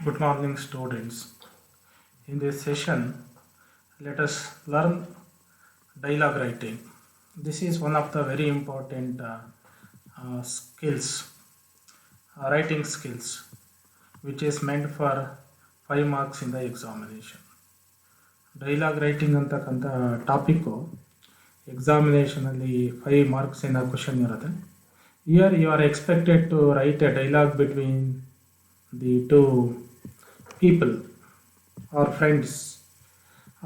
Good morning, students. In this session, let us learn dialogue writing. This is one of the very important skills, writing skills, which is meant for 5 marks in the examination. Dialogue writing ಅಂತಕ್ಕಂಥ topic ಎಕ್ಸಾಮಿನೇಷನಲ್ಲಿ 5 ಮಾರ್ಕ್ಸಿನ question ಇರುತ್ತೆ. Here you are expected to write a dialogue between the two people or friends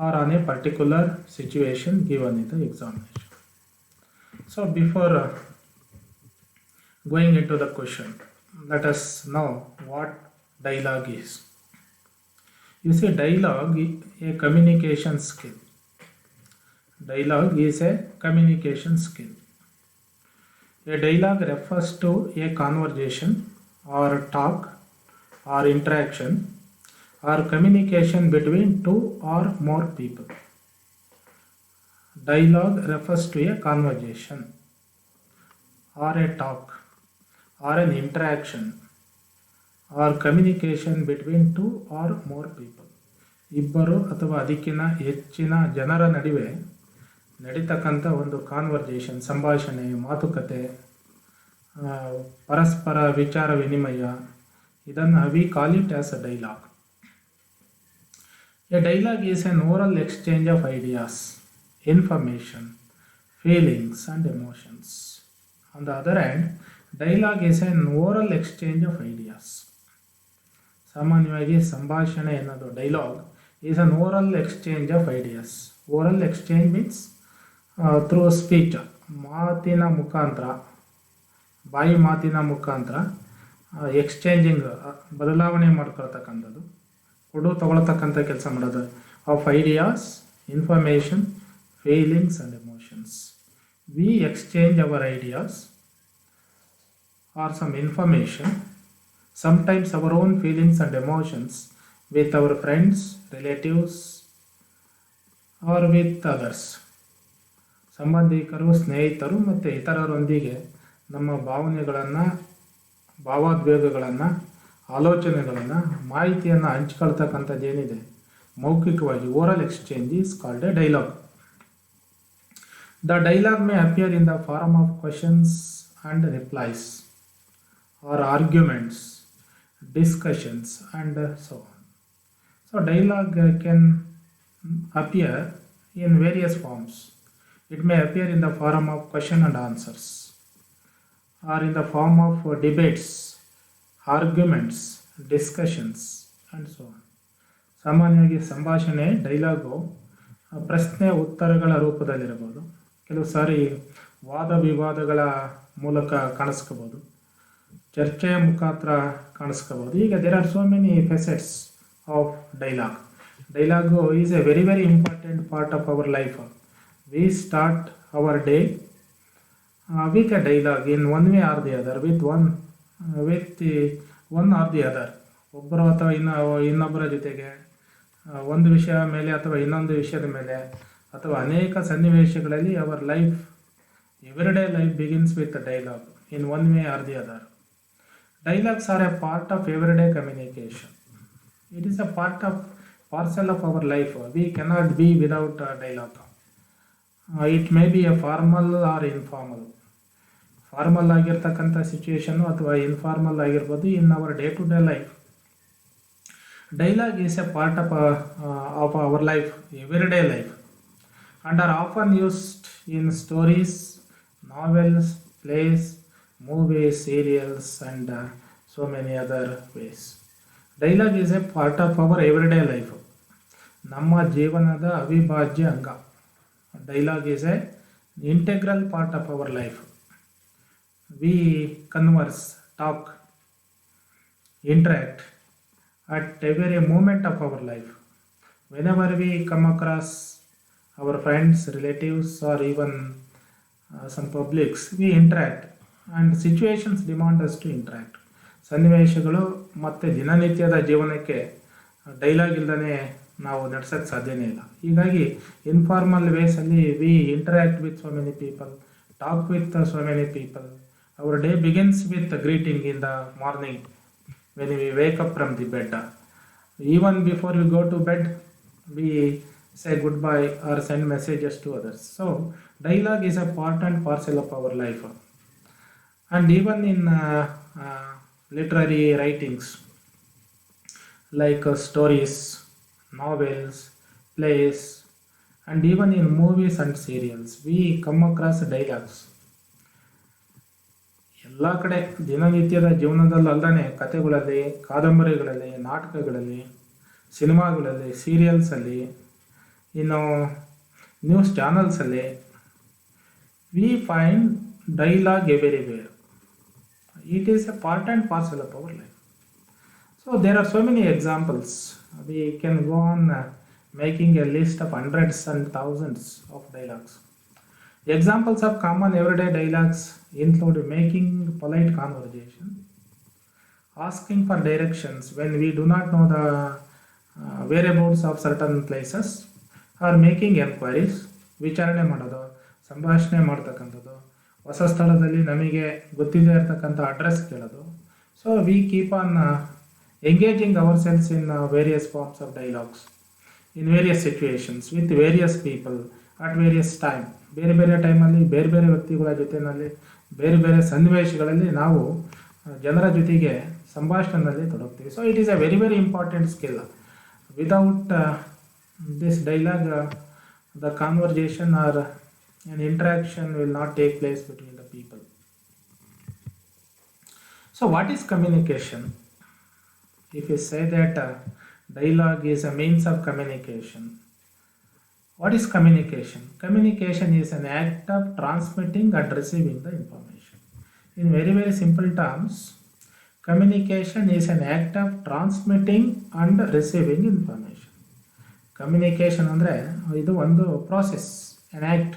or on a particular situation given in the examination. So before going into the question, let us know what dialogue is. You see, dialogue is a communication skill. Dialogue is a communication skill. A dialogue refers to a conversation or talk or interaction or communication between two or more people. Dialogue refers to a conversation or a talk or an interaction or communication between two or more people. ಇಬ್ಬರು ಅಥವಾ ಅದಕ್ಕಿಂತ ಹೆಚ್ಚಿನ ಜನರ ನಡುವೆ ನಡೀತಕ್ಕಂಥ ಒಂದು conversation, ಸಂಭಾಷಣೆ, ಮಾತುಕತೆ, ಪರಸ್ಪರ ವಿಚಾರ ವಿನಿಮಯ, ಇದನ್ನು we call it as a dialogue. A dialogue is N oral exchange of ideas, information, feelings and emotions. On the other hand, dialogue is N oral exchange of ideas. ಸಾಮಾನ್ಯವಾಗಿ ಸಂಭಾಷಣೆ ಅನ್ನೋದು dialogue is an oral exchange of ideas. Oral exchange means through speech, ಮಾತಿನ ಮುಖಾಂತರ, ಬಾಯಿ ಮಾತಿನ ಮುಖಾಂತರ exchanging, ಬದಲಾವಣೆ ಮಾಡ್ಕೊಳ್ತಕ್ಕಂಥದ್ದು, ಕೊಡು ತಗೊಳ್ತಕ್ಕಂಥ ಕೆಲಸ ಮಾಡೋದು of ideas, information, feelings and emotions. We exchange our ideas or some information, sometimes our own feelings and emotions with our friends, relatives or with others. ಸಂಬಂಧಿಕರು, ಸ್ನೇಹಿತರು ಮತ್ತು ಇತರರೊಂದಿಗೆ ನಮ್ಮ ಭಾವನೆಗಳನ್ನು, ಭಾವೋದ್ವೇಗಗಳನ್ನು, ಆಲೋಚನೆಗಳನ್ನು, ಮಾಹಿತಿಯನ್ನು ಹಂಚ್ಕೊಳ್ತಕ್ಕಂಥದ್ದೇನಿದೆ ಮೌಖಿಕವಾಗಿ, oral exchange is called a dialogue. The dialogue may appear in the form of questions and replies or arguments, discussions and so on. So dialogue can appear in various forms. It may appear in the form of question and answers, or in the form of debates, arguments, discussions and so on. ಸಾಮಾನ್ಯವಾಗಿ ಸಂಭಾಷಣೆ dialogue ಪ್ರಶ್ನೆ ಉತ್ತರಗಳ ರೂಪದಲ್ಲಿರಬಹುದು, ಕೆಲವು ಸಾರಿ ವಾದ ವಿವಾದಗಳ ಮೂಲಕ ಕಾಣಿಸ್ಕೋಬೋದು, ಚರ್ಚೆಯ ಮುಖಾಂತರ ಕಾಣಿಸ್ಕೋಬೋದು. ಈಗ there are so many facets of dialogue. Dialogue is a very very important part of our life. We start our day with a dialogue in one way or the other, with one or the other. ಒಬ್ಬರು ಅಥವಾ ಇನ್ನೊಬ್ಬರ ಜೊತೆಗೆ ಒಂದು ವಿಷಯ ಮೇಲೆ ಅಥವಾ ಇನ್ನೊಂದು ವಿಷಯದ ಮೇಲೆ ಅಥವಾ ಅನೇಕ ಸನ್ನಿವೇಶಗಳಲ್ಲಿ our life, everyday life begins with dialogue in one way or the other. Dialogues are a part of everyday communication. It is a parcel of our life. We cannot be without a dialogue. It may be a formal or informal. Formal ಆಗಿರ್ತಕ್ಕಂಥ ಸಿಚುವೇಶನ್ನು ಅಥವಾ informal ಆಗಿರ್ಬೋದು in our day to day life. Dialogue is a part of our life, everyday life, and are often used in stories, novels, plays, movies, serials and so many other ways. Dialogue is a part of our everyday life. ನಮ್ಮ ಜೀವನದ ಅವಿಭಾಜ್ಯ ಅಂಗ. Dialogue is a integral part of our life. We converse, talk, interact at every moment of our life. Whenever we come across our friends, relatives or even some publics, we interact. And situations demand us to interact. ಸನ್ನಿವೇಶಗಳು ಮತ್ತು ದಿನನಿತ್ಯದ ಜೀವನಕ್ಕೆ dialogue ಇಲ್ಲದೇ ನಾವು ನಡೆಸೋಕ್ಕೆ ಸಾಧ್ಯನೇ ಇಲ್ಲ. ಹೀಗಾಗಿ informal ವೇಸಲ್ಲಿ we interact with so many people, talk with so many people. Our day begins with greeting in the morning when we wake up from the bed. Even before we go to bed, we say goodbye or send messages to others. So dialogue is a part and parcel of our life. And even in literary writings like stories, novels, plays, and even in movies and serials, we come across dialogues. ಎಲ್ಲ ಕಡೆ ದಿನನಿತ್ಯದ ಜೀವನದಲ್ಲಿ ಅಲ್ಲದೆ ಕಥೆಗಳಲ್ಲಿ, ಕಾದಂಬರಿಗಳಲ್ಲಿ, ನಾಟಕಗಳಲ್ಲಿ, ಸಿನಿಮಾಗಳಲ್ಲಿ, ಸೀರಿಯಲ್ಸಲ್ಲಿ, ಇನ್ನು ನ್ಯೂಸ್ ಚಾನಲ್ಸಲ್ಲಿ we find dialogue everywhere. It is a part and parcel of our life. So there are so many examples. We can go on making a list of hundreds and thousands of dialogues. Examples of common everyday dialogues include making polite conversation, asking for directions when we do not know the whereabouts of certain places, or making enquiries, ವಿಚಾರಣೆ ಮಾಡೋದು, ಸಂಭಾಷಣೆ ಮಾಡ್ತಕ್ಕಂಥದ್ದು, ಹೊಸ ಸ್ಥಳದಲ್ಲಿ ನಮಗೆ ಗೊತ್ತಿದೆ ಇರತಕ್ಕಂಥ address ಕೇಳೋದು. So we keep on engaging ourselves in various forms of dialogues in various situations with various people at various time. ಬೇರೆ ಬೇರೆ ಟೈಮಲ್ಲಿ ಬೇರೆ ಬೇರೆ ವ್ಯಕ್ತಿಗಳ ಜೊತೆಯಲ್ಲಿ ಬೇರೆ ಬೇರೆ ಸನ್ನಿವೇಶಗಳಲ್ಲಿ ನಾವು ಜನರ ಜೊತೆಗೆ ಸಂಭಾಷಣೆಯಲ್ಲಿ ತೊಡಗ್ತೀವಿ. So it is a very very important skill. Without this dialogue the conversation or an interaction will not take place between the people. So what is communication? If you say that dialogue is a means of communication, what is communication? Communication is an act of transmitting and receiving the information. In very very simple terms, communication is an act of transmitting and receiving information. Communication ಅಂದರೆ ಇದು ಒಂದು process, an act.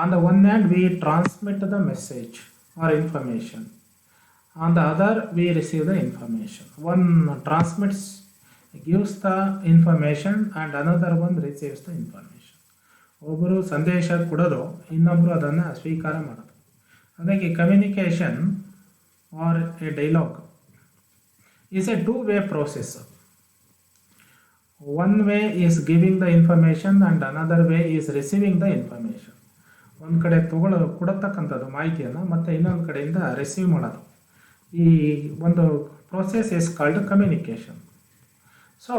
On the one hand we transmit the message or information, on the other we receive the information. One transmits, gives the information and another one receives the information. ಒಬ್ಬರು ಸಂದೇಶ ಕೊಡೋದು, ಇನ್ನೊಬ್ಬರು ಅದನ್ನು ಸ್ವೀಕಾರ ಮಾಡೋದು. ಹಾಗಾಗಿ communication or a dialogue is a two way process. One way is giving the information and another way is receiving the information. ಒಂದು ಕಡೆ ಕೊಡತಕ್ಕಂಥದ್ದು ಮಾಹಿತಿಯನ್ನು, ಮತ್ತು ಇನ್ನೊಂದು ಕಡೆಯಿಂದ ರಿಸೀವ್ ಮಾಡೋದು. ಈ ಒಂದು process is called communication. So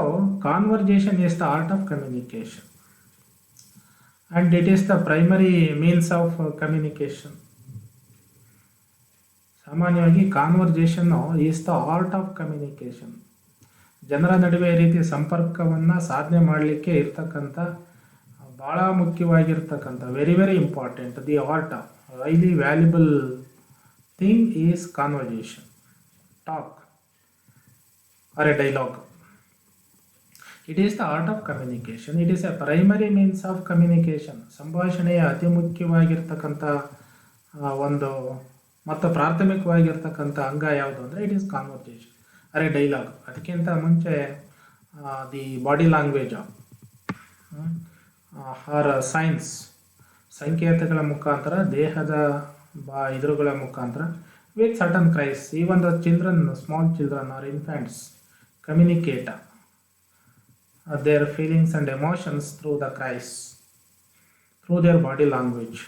conversation is the art of communication and it is the primary means of communication. ಸಾಮಾನ್ಯವಾಗಿ ಕಾನ್ವರ್ಜೇಷನ್ನು is the art of communication. ಜನರ ನಡುವೆ ಈ ರೀತಿ ಸಂಪರ್ಕವನ್ನು ಸಾಧನೆ ಮಾಡಲಿಕ್ಕೆ ಇರ್ತಕ್ಕಂಥ ಭಾಳ ಮುಖ್ಯವಾಗಿರ್ತಕ್ಕಂಥ very very important, the art of highly valuable thing is conversation, talk or a dialogue. It is the art of communication. It is a primary means of communication. ಸಂಭಾಷಣೆಯ ಅತಿ ಮುಖ್ಯವಾಗಿರ್ತಕ್ಕಂಥ ಒಂದು ಮತ್ತು ಪ್ರಾಥಮಿಕವಾಗಿರ್ತಕ್ಕಂಥ ಅಂಗ ಯಾವುದು ಅಂದರೆ it is conversation or dialogue. ಅದಕ್ಕಿಂತ ಮುಂಚೆ the body language or signs, ಸಂಕೇತಗಳ ಮುಖಾಂತರ, ದೇಹದ ಇದ್ರುಗಳ ಮುಖಾಂತರ, with certain cries. Even the children, small children or infants communicate their feelings and emotions through the cries, through their body language.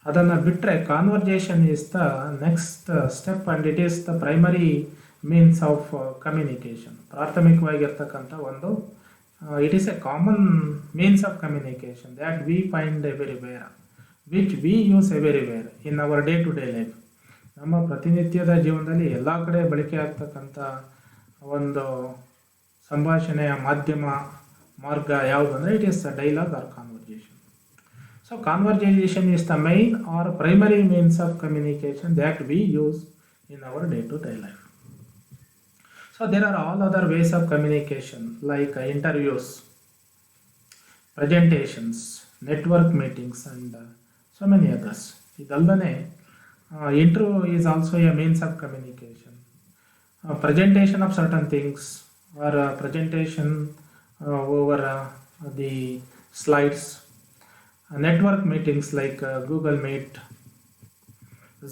ಅದನ್ನು ಬಿಟ್ಟರೆ conversation is the next step and it is the primary means of communication. ಪ್ರಾಥಮಿಕವಾಗಿರ್ತಕ್ಕಂಥ ಒಂದು, it is a common means of communication that we find everywhere, which we use everywhere in our day to day life. ನಮ್ಮ ಪ್ರತಿನಿತ್ಯದ ಜೀವನದಲ್ಲಿ ಎಲ್ಲ ಕಡೆ ಬಳಕೆ ಆಗ್ತಕ್ಕಂಥ ಒಂದು ಸಂಭಾಷಣೆಯ ಮಾಧ್ಯಮ, ಮಾರ್ಗ ಯಾವುದು ಅಂದರೆ it is dialogue or conversation. So conversation is the main or primary means of communication that we use in our day to day life. So there are all other ways of communication like interviews, presentations, network meetings and so many others. ಇದಲ್ಲದೆ interview is also a means of communication. Presentation of certain things or presentation over the slides. Network meetings like Google Meet,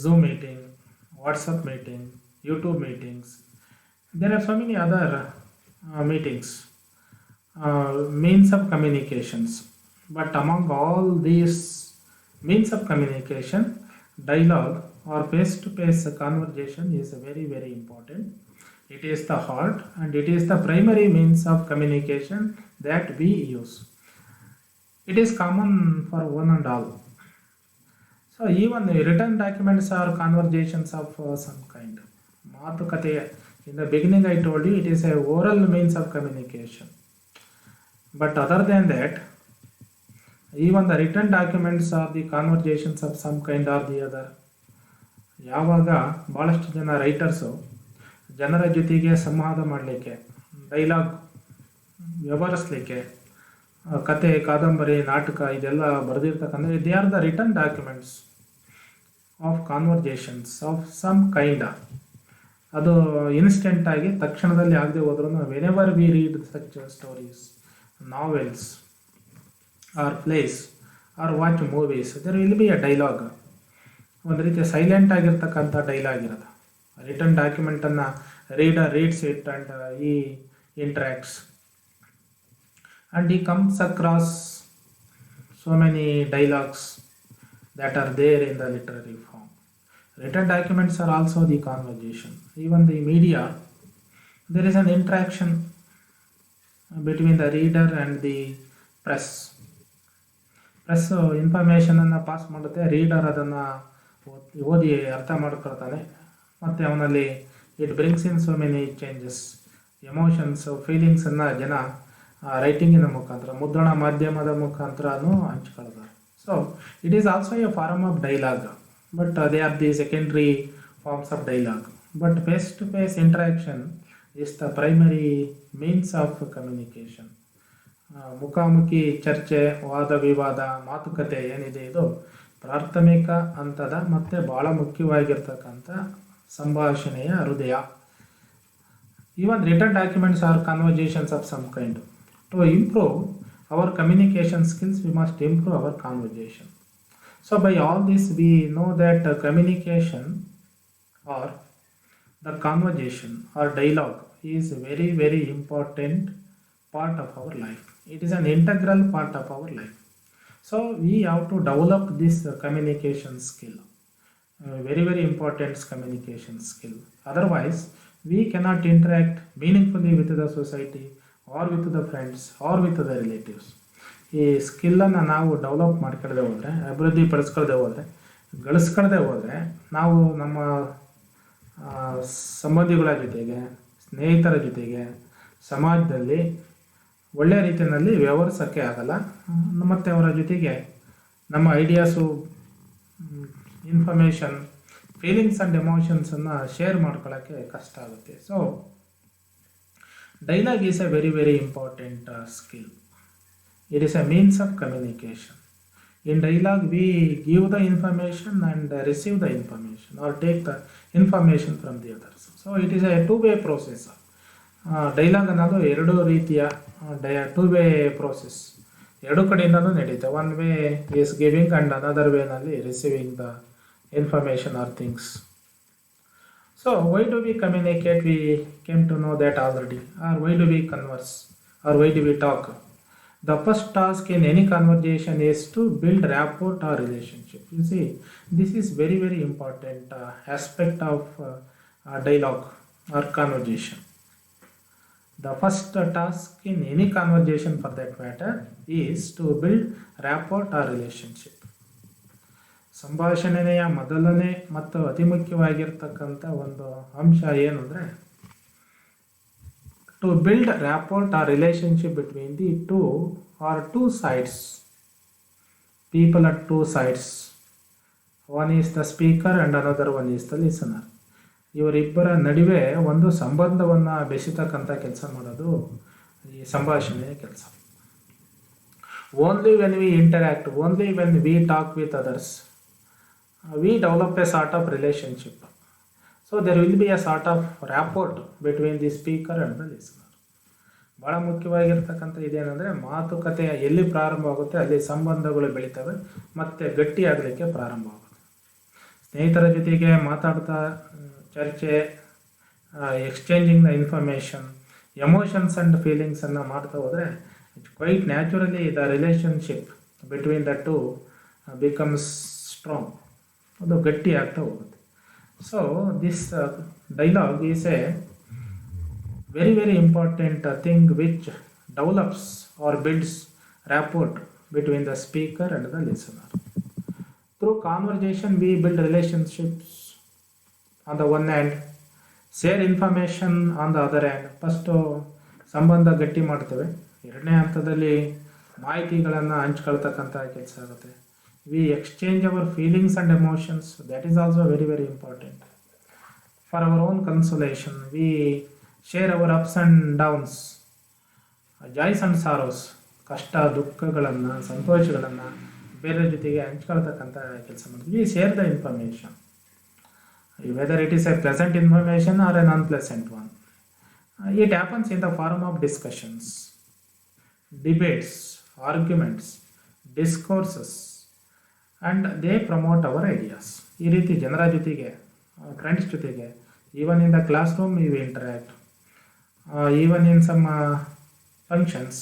Zoom meeting, WhatsApp meeting, YouTube meetings. There are so many other meetings, means of communications. But among all these means of communication, dialogue or face to face conversation is very, very important. It is the heart and it is the primary means of communication that we use. It is common for one and all. So even the written documents are conversations of some kind. Matukate. In the beginning, I told you it is a oral means of communication. But other than that, even the written documents are the conversations of some kind or the other. ಯಾವಾಗ ಭಾಳಷ್ಟು ಜನ writers ಜನರ ಜೊತೆಗೆ ಸಂವಾದ ಮಾಡಲಿಕ್ಕೆ, dialogue ವ್ಯವಹರಿಸಲಿಕ್ಕೆ, ಕತೆ, ಕಾದಂಬರಿ, ನಾಟಕ ಇದೆಲ್ಲ ಬರೆದಿರ್ತಕ್ಕಂಥ they are the return documents of conversations of some kind. ಅದು ಇನ್ಸ್ಟೆಂಟ್ ಆಗಿ ತಕ್ಷಣದಲ್ಲಿ ಆಗದೆ ಹೋದ್ರೂ whenever we read such stories, novels or plays or watch movies, there will be a dialogue. ಒಂದು ರೀತಿಯ ಸೈಲೆಂಟ್ ಆಗಿರ್ತಕ್ಕಂಥ ಡೈಲಾಗ್ ಇರೋದು. ರಿಟರ್ನ್ ಡಾಕ್ಯುಮೆಂಟನ್ನು ರೀಡರ್ ರೀಡ್ಸ್ ಇಟ್ ಆ್ಯಂಡ್ ಈ ಇಂಟ್ರ್ಯಾಕ್ಟ್ಸ್ and he comes across so many dialogues that are there in the literary form. Written documents are also the conversation. Even the media, there is an interaction between the reader and the press. Press ಇನ್ಫಾರ್ಮೇಷನನ್ನು pass ಮಾಡುತ್ತೆ, reader ಅದನ್ನು ಓದಿ ಅರ್ಥ ಮಾಡ್ಕೊಳ್ತಾನೆ, ಮತ್ತು ಅವನಲ್ಲಿ it brings in so many changes, emotions, ಫೀಲಿಂಗ್ಸನ್ನು ಜನ ರೈಟಿಂಗಿನ ಮುಖಾಂತರ, ಮುದ್ರಣ ಮಾಧ್ಯಮದ ಮುಖಾಂತರನೂ ಹಂಚ್ಕೊಳ್ತಾರೆ. So it is also a form of dialogue, but they are the secondary forms of dialogue. But face to face interaction is the primary means of communication. ಮುಖಾಮುಖಿ ಚರ್ಚೆ, ವಾದ ವಿವಾದ, ಮಾತುಕತೆ ಏನಿದೆ ಇದು ಪ್ರಾಥಮಿಕ ಹಂತದ ಮತ್ತು ಭಾಳ ಮುಖ್ಯವಾಗಿರ್ತಕ್ಕಂಥ ಸಂಭಾಷಣೆಯ ಹೃದಯ. Even written documents are conversations of some kind. To improve our communication skills, we must improve our conversation. So by all this, we know that communication or the conversation or dialogue is a very, very important part of our life. It is an integral part of our life. So we have to develop this communication skill. Very, very important communication skill. Otherwise, we cannot interact meaningfully with the society or with the friends or with the relatives. ಈ ಸ್ಕಿಲ್ಲನ್ನು ನಾವು develop ಮಾಡ್ಕೊಳ್ಳದೆ ಹೋದರೆ, ಅಭಿವೃದ್ಧಿ ಪಡಿಸ್ಕೊಳ್ಳದೆ ಹೋದರೆ, ಗಳಿಸ್ಕೊಳ್ಳದೆ ಹೋದರೆ, ನಾವು ನಮ್ಮ ಸಂಬಂಧಿಗಳ ಜೊತೆಗೆ, ಸ್ನೇಹಿತರ ಜೊತೆಗೆ, ಸಮಾಜದಲ್ಲಿ ಒಳ್ಳೆಯ ರೀತಿಯಲ್ಲಿ ವ್ಯವಹರಿಸೋಕ್ಕೆ ಆಗಲ್ಲ. ಮತ್ತು ಅವರ ಜೊತೆಗೆ ನಮ್ಮ ಐಡಿಯಾಸು, ಇನ್ಫಾರ್ಮೇಷನ್, ಫೀಲಿಂಗ್ಸ್ ಆ್ಯಂಡ್ ಎಮೋಷನ್ಸನ್ನು ಶೇರ್ ಮಾಡ್ಕೊಳ್ಳೋಕ್ಕೆ ಕಷ್ಟ ಆಗುತ್ತೆ. So dialogue is a very, very important skill. It is a means of communication. In dialogue we give the information and receive the information or take the information from the others. So it is a two way process. Dialogue ಅನ್ನೋದು ಎರಡು ರೀತಿಯ two way process, ಎರಡು ಕಡೆಯಿಂದಲೂ ನಡೀತೆ. One way is giving and another ವೇನಲ್ಲಿ receiving the information or things. So why do we communicate? We came to know that already. Or why do we converse? Or why do we talk? The first task in any conversation is to build rapport or relationship. You see, this is very, very important aspect of dialogue or conversation. The first task in any conversation for that matter is to build rapport or relationship. ಸಂಭಾಷಣೆಯ ಮೊದಲನೇ ಮತ್ತು ಅತಿ ಮುಖ್ಯವಾಗಿರ್ತಕ್ಕಂಥ ಒಂದು ಅಂಶ ಏನು ಅಂದರೆ, to build rapport or relationship between the two sides, people at two sides. One is the speaker and another one is the listener. ಇವರಿಬ್ಬರ ನಡುವೆ ಒಂದು ಸಂಬಂಧವನ್ನು ಬೆಸೆತಕ್ಕಂಥ ಕೆಲಸ ಮಾಡೋದು ಈ ಸಂಭಾಷಣೆಯ ಕೆಲಸ. Only when V interact, only when we talk with others, we develop a sort of relationship. So there will be a sort of rapport between the speaker and the listener. ಭಾಳ ಮುಖ್ಯವಾಗಿರ್ತಕ್ಕಂಥ ಇದೇನೆಂದರೆ, ಮಾತುಕತೆ ಎಲ್ಲಿ ಪ್ರಾರಂಭವಾಗುತ್ತೆ ಅಲ್ಲಿ ಸಂಬಂಧಗಳು ಬೆಳೀತವೆ ಮತ್ತು ಗಟ್ಟಿಯಾಗಲಿಕ್ಕೆ ಪ್ರಾರಂಭ ಆಗುತ್ತೆ. ಸ್ನೇಹಿತರ ಜೊತೆಗೆ ಮಾತಾಡ್ತಾ ಚರ್ಚೆ, exchanging the information, emotions and ಫೀಲಿಂಗ್ಸನ್ನು ಮಾಡ್ತಾ ಹೋದರೆ quite naturally the relationship between the two becomes strong, ಅದು ಗಟ್ಟಿ ಆಗ್ತಾ ಹೋಗುತ್ತೆ. So this dialogue is a very very important thing which develops or builds rapport between the speaker and the listener. Through conversation we build relationships on the one hand, share information on the other hand. First ಸಂಬಂಧ ಗಟ್ಟಿ ಮಾಡ್ತೇವೆ, ಎರಡನೇ ಹಂತದಲ್ಲಿ ಮಾಹಿತಿಗಳನ್ನು ಹಂಚ್ಕೊಳ್ತಕ್ಕಂಥ ಕೆಲಸ ಆಗುತ್ತೆ. We exchange our feelings and emotions, that is also very very important. For our own consolation we share our ups and downs, joys and sorrows, ಕಷ್ಟ ದುಃಖಗಳನ್ನು ಸಂತೋಷಗಳನ್ನು ಬೇರೆ ಜೊತೆಗೆ ಹಂಚ್ಕೊಳ್ತಕ್ಕಂಥ ಕೆಲಸ ಮಾಡ್ತೀವಿ. We share the information, whether it is a pleasant information or an unpleasant one. It happens in the form of discussions, debates, arguments, discourses and they promote our ideas. ಈ ರೀತಿ ಜನರ ಜೊತೆಗೆ, ಫ್ರೆಂಡ್ಸ್ ಜೊತೆಗೆ, even in the classroom we interact, even in some functions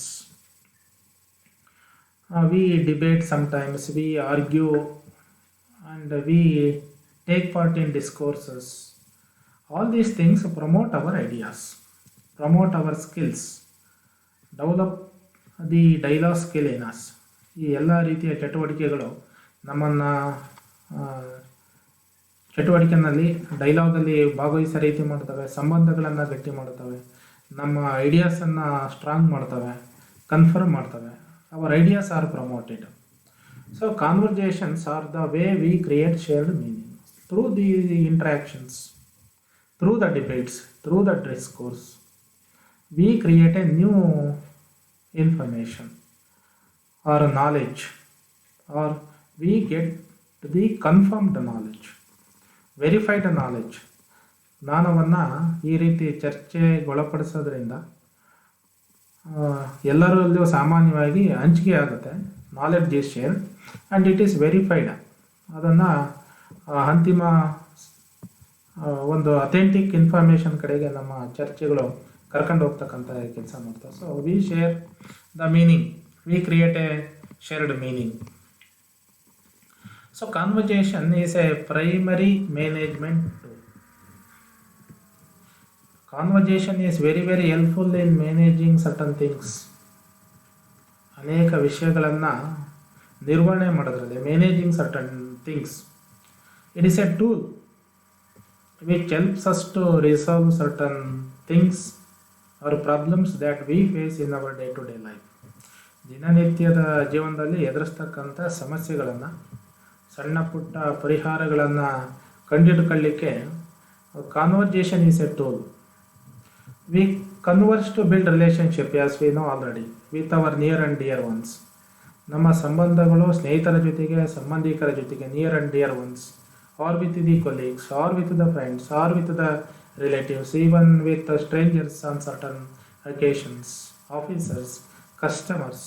we debate, sometimes we argue, and we take part in discourses. All these things promote our ideas, promote our skills, develop the dialogue skill in us. ಈ ಎಲ್ಲ ರೀತಿಯ ಚಟುವಟಿಕೆಗಳು ನಮ್ಮನ್ನು ಚಟುವಟಿಕೆಯಲ್ಲಿ ಡೈಲಾಗಲ್ಲಿ ಭಾಗವಹಿಸೋ ರೀತಿ ಮಾಡ್ತವೆ, ಸಂಬಂಧಗಳನ್ನು ಗಟ್ಟಿ ಮಾಡ್ತವೆ, ನಮ್ಮ ಐಡಿಯಾಸನ್ನು ಸ್ಟ್ರಾಂಗ್ ಮಾಡ್ತವೆ, ಕನ್ಫರ್ಮ್ ಮಾಡ್ತವೆ. Our ideas are promoted. So conversations are the way we create shared meaning through the interactions, through the debates, through the discourse we create a new information or knowledge, or we get the confirmed knowledge, verified knowledge. ಜ್ಞಾನವನ್ನು ಈ ರೀತಿ ಚರ್ಚೆಗೊಳಪಡಿಸೋದ್ರಿಂದ ಎಲ್ಲರಲ್ಲೂ ಸಾಮಾನ್ಯವಾಗಿ ಹಂಚಿಕೆ ಆಗುತ್ತೆ. Knowledge is shared and it is verified. ಅದನ್ನು ಅಂತಿಮ ಒಂದು ಅಥೆಂಟಿಕ್ ಇನ್ಫಾರ್ಮೇಷನ್ ಕಡೆಗೆ ನಮ್ಮ ಚರ್ಚೆಗಳು ಕರ್ಕೊಂಡು ಹೋಗ್ತಕ್ಕಂಥ ಕೆಲಸ ಮಾಡ್ತಾರೆ. So we share the meaning, we create a shared meaning. So conversation is a primary management tool. Conversation is very very helpful in managing certain things. ಅನೇಕ ವಿಷಯಗಳನ್ನು ನಿರ್ವಹಣೆ ಮಾಡೋದ್ರಲ್ಲಿ, managing certain things. It is a tool which helps us to resolve certain things or problems that we face in our day to day life. ದಿನನಿತ್ಯದ ಜೀವನದಲ್ಲಿ ಎದುರಿಸ್ತಕ್ಕಂಥ ಸಮಸ್ಯೆಗಳನ್ನು, ಸಣ್ಣ ಪುಟ್ಟ ಪರಿಹಾರಗಳನ್ನು ಕಂಡುಹಿಡ್ಕೊಳ್ಳಿಕ್ಕೆ conversation is a tool. We converse to build relationship, as we know already, with our near and dear ones. ನಮ್ಮ ಸಂಬಂಧಗಳು ಸ್ನೇಹಿತರ ಜೊತೆಗೆ, ಸಂಬಂಧಿಕರ ಜೊತೆಗೆ, near and dear ones, or with the colleagues, or with the friends, or with the relatives, even with strangers on certain occasions, officers, customers.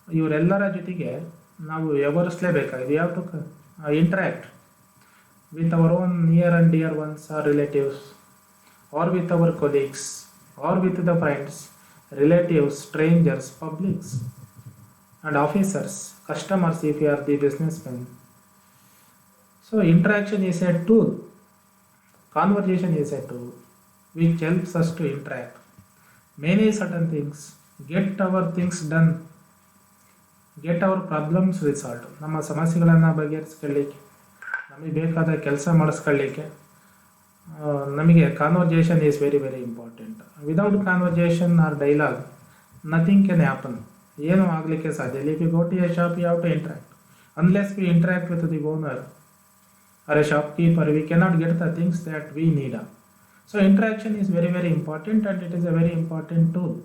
ಇವರೆಲ್ಲರ ಜೊತೆಗೆ ನಾವು ವ್ಯವಹರಿಸಲೇಬೇಕಾಗಿದೆ. We have to interact with our own near and dear ones or relatives, or with our colleagues, or with the friends, relatives, strangers, publics and officers, customers if you are the business man. So interaction is a tool, conversation is a tool which helps us to interact many certain things, get our things done, get our problems resolved. ನಮ್ಮ ಸಮಸ್ಯೆಗಳನ್ನು ಬಗೆಹರಿಸ್ಕೊಳ್ಳಿಕ್ಕೆ, ನಮಗೆ ಬೇಕಾದ ಕೆಲಸ ಮಾಡಿಸ್ಕೊಳ್ಳಿಕ್ಕೆ ನಮಗೆ conversation is very very important. Without conversation or dialogue nothing can happen. ಏನೂ ಆಗಲಿಕ್ಕೆ ಸಾಧ್ಯ ಇಲ್ಲ. If you go to a shop, you have to interact. Unless we interact with the owner or a shopkeeper, we cannot get the things that we need. So interaction is very very important and it is a very important tool.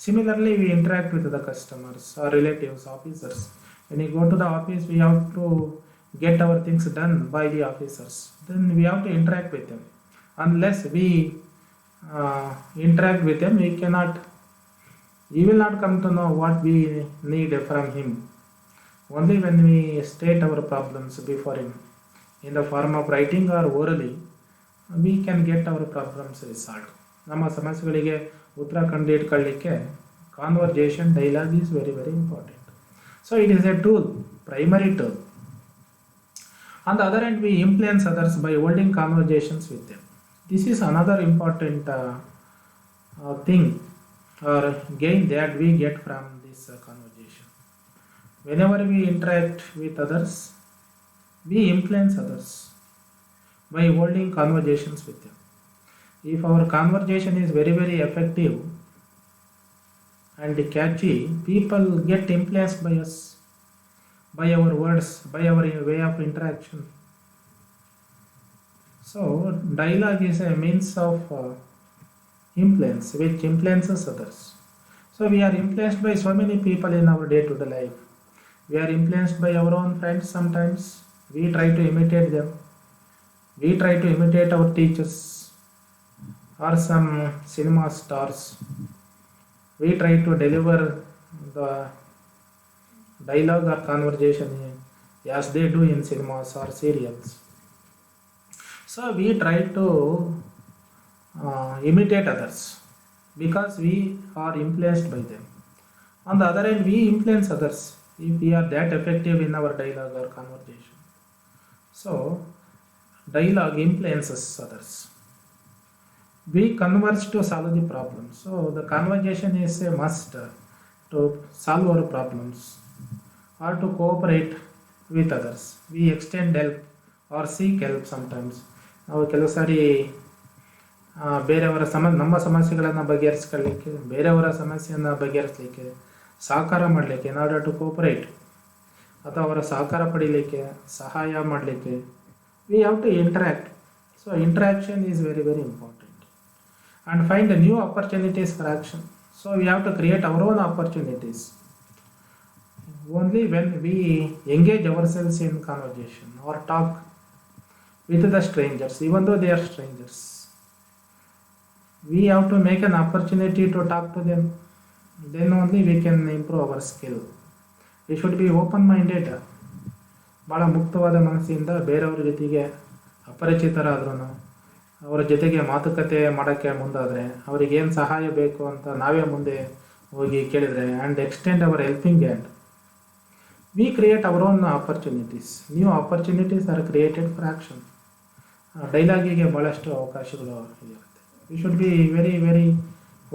Similarly, we interact with the customers or relatives, officers. When you go to the office, we have to get our things done by the officers. Then we have to interact with them. Unless we interact with them, he will not come to know what we need from him. Only when we state our problems before him in the form of writing or orally, we can get our problems resolved. ನಮ್ಮ ಸಮಸ್ಯೆಗಳಿಗೆ ಉತ್ತರ ಕಂಡುಹಿಡ್ಕೊಳ್ಳಿಕ್ಕೆ conversation dialogue is very very important. So it is a tool, primary tool. On the other hand, we influence others by holding conversations with them. This is another important thing or gain that we get from this conversation. Whenever we interact with others, we influence others by holding conversations with them. If our conversation is very very effective and catchy, people get influenced by us, by our words, by our way of interaction. So dialogue is a means of influence which influences others. So we are influenced by so many people in our day-to-day life. We are influenced by our own friends sometimes. We try to imitate them. We try to imitate our teachers or some cinema stars. We try to deliver the dialogue or conversation as they do in cinemas or serials. So we try to imitate others because we are influenced by them. On the other hand, we influence others if we are that effective in our dialogue or conversation. So dialogue influences others. We converse to solve the problem. So the conversation is a must to solve our problems or to cooperate with others. We extend help or seek help sometimes. ನಾವು ಕೆಲವು ಸಾರಿ ಬೇರೆಯವರ ನಮ್ಮ ಸಮಸ್ಯೆಗಳನ್ನು ಬಗೆಹರಿಸ್ಕೊಳ್ಳಿಕ್ಕೆ, ಬೇರೆಯವರ ಸಮಸ್ಯೆಯನ್ನು ಬಗೆಹರಿಸಲಿಕ್ಕೆ, ಸಹಕಾರ ಮಾಡಲಿಕ್ಕೆ, ಇನ್ order to cooperate, ಅಥವಾ ಅವರ ಸಹಕಾರ ಪಡೀಲಿಕ್ಕೆ, ಸಹಾಯ ಮಾಡಲಿಕ್ಕೆ, we have to interact. So interaction is very very important and find new opportunities for action. So we have to create our own opportunities only when we engage ourselves in conversation or talk with the strangers, even though they are strangers. We have to make an opportunity to talk to them. Then only we can improve our skill. We should be open-minded. ಭಾಳ ಮುಕ್ತವಾದ ಮನಸ್ಸಿಂದ ಬೇರೆಯವ್ರ ಜೊತೆಗೆ ಅಪರಿಚಿತರಾದ್ರೂ ಅವರ ಜೊತೆಗೆ ಮಾತುಕತೆ ಮಾಡೋಕ್ಕೆ ಮುಂದಾದರೆ, ಅವ್ರಿಗೇನು ಸಹಾಯ ಬೇಕು ಅಂತ ನಾವೇ ಮುಂದೆ ಹೋಗಿ ಕೇಳಿದರೆ and extend our helping hand, we create our own opportunities. New opportunities are created for action. ಡೈಲಾಗಿಗೆ ಭಾಳಷ್ಟು ಅವಕಾಶಗಳು ಇರುತ್ತೆ. We should be very very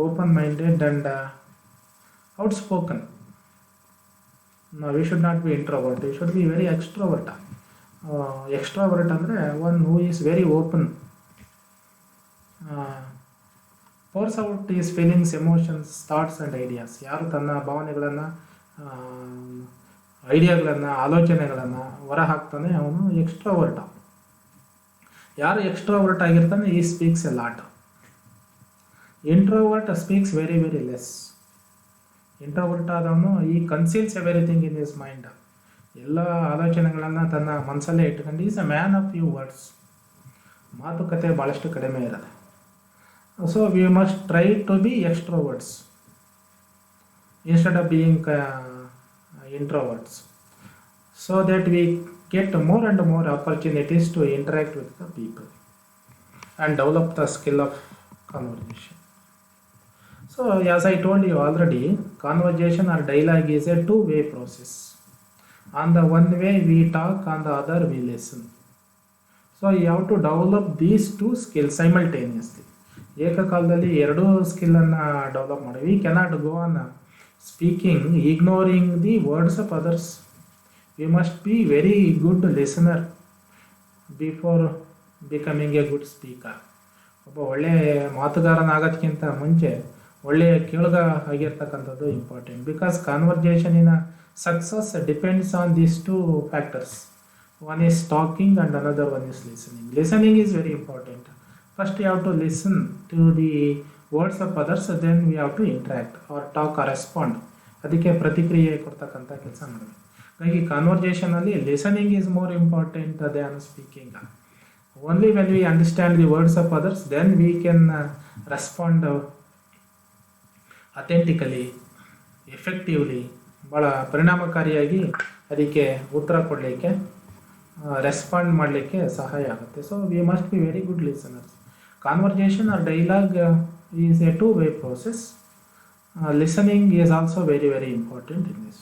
open-minded and outspoken. No, we should not be introvert. We should be very extrovert. Extrovert ಅಂದರೆ one who is very open, pours out his feelings, emotions, thoughts and ideas. ಯಾರು ತನ್ನ ಭಾವನೆಗಳನ್ನು, ಐಡಿಯಾಗಳನ್ನು, ಆಲೋಚನೆಗಳನ್ನು ಹೊರ ಹಾಕ್ತಾನೆ ಅವನು extrovert. ಯಾರು extrovert ಆಗಿರ್ತಾನೆ ಈ speaks a lot. Introvert speaks very very less. Introvert ಆದವನು ಈ conceals everything in his mind. ಎಲ್ಲ ಆಲೋಚನೆಗಳನ್ನು ತನ್ನ ಮನಸ್ಸಲ್ಲೇ ಇಟ್ಕೊಂಡು is a man of few words. ಮಾತುಕತೆ ಭಾಳಷ್ಟು ಕಡಿಮೆ ಇರುತ್ತೆ. So we must try to be extroverts instead of being introverts, so that we get more and more opportunities to interact with the people and develop the skill of conversation. So as I told you already, conversation or dialogue is a two-way process. On the one way we talk, on the other we listen. So you have to develop these two skills simultaneously. ಏಕಕಾಲದಲ್ಲಿ ಎರಡೂ ಸ್ಕಿಲ್ಲನ್ನು develop ಮಾಡಿ. We cannot go on speaking ignoring the words of others. We must be very good listener before becoming a good speaker. ಒಬ್ಬ ಒಳ್ಳೆಯ ಮಾತುಗಾರನಾಗೋದಕ್ಕಿಂತ ಮುಂಚೆ ಒಳ್ಳೆಯ ಕೇಳುಗ ಆಗಿರ್ತಕ್ಕಂಥದ್ದು important. Because ಕಾನ್ವರ್ಜೇಷನಿನ success depends on these two factors. One is talking and another one is listening. Listening is very important. First you have to listen to the words of others, then we have to interact or talk or respond. ಅದಕ್ಕೆ ಪ್ರತಿಕ್ರಿಯೆ ಕೊಡ್ತಕ್ಕಂಥ ಕೆಲಸ ಮಾಡಬೇಕು. ಹಾಗಾಗಿ ಕಾನ್ವರ್ಜೇಷನಲ್ಲಿ listening is more important than speaking. Only when we understand the words of others, then we can respond ಅಥೆಂಟಿಕಲಿ, effectively, ಭಾಳ ಪರಿಣಾಮಕಾರಿಯಾಗಿ ಅದಕ್ಕೆ ಉತ್ತರ ಕೊಡಲಿಕ್ಕೆ, ರೆಸ್ಪಾಂಡ್ ಮಾಡಲಿಕ್ಕೆ ಸಹಾಯ ಆಗುತ್ತೆ. So we must be very good listeners. Conversation or dialogue is a two-way process. Listening is also very, very important in this.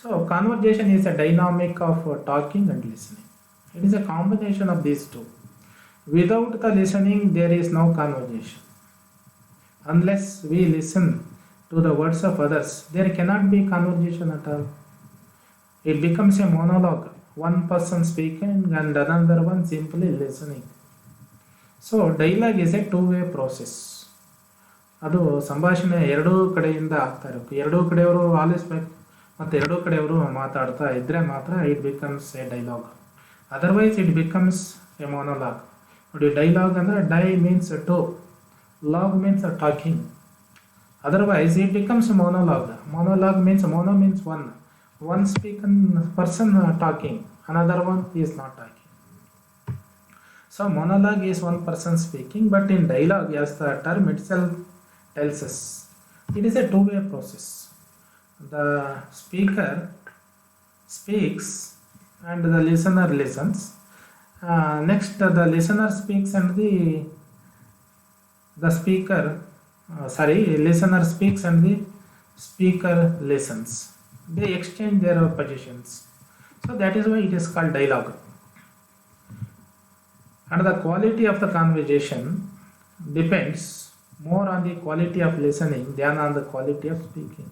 So, conversation is a dynamic of talking and listening. It is a combination of these two. Without the listening, there is no conversation. Unless we listen to the words of others, there cannot be conversation at all. It becomes a monologue, one person speaking and another one simply listening. So dialogue is A two way process. ಅದು ಸಂಭಾಷಣೆ ಎರಡೂ ಕಡೆಯಿಂದ ಆಗ್ತಾ ಇರಬೇಕು, ಎರಡೂ ಕಡೆಯವರು ಆಲಿಸ್ಬೇಕು ಮತ್ತು ಎರಡೂ ಕಡೆಯವರು ಮಾತಾಡ್ತಾ ಇದ್ದರೆ ಮಾತ್ರ it becomes a dialogue. Otherwise it becomes a monologue. ನೋಡಿ, ಡೈಲಾಗ್ ಅಂದರೆ di means two, logue means talking. Otherwise it becomes monologue. Monologue means mono means one spoken person talking, another one is not talking. So monologue is one person speaking, but in dialogue, as the term itself tells us, it is a two-way process. The speaker speaks and the listener listens. Next, the listener speaks and the speaker, listener speaks and the speaker listens. They exchange their positions. So that is why it is called dialogue. And the quality of the conversation depends more on the quality of listening than on the quality of speaking.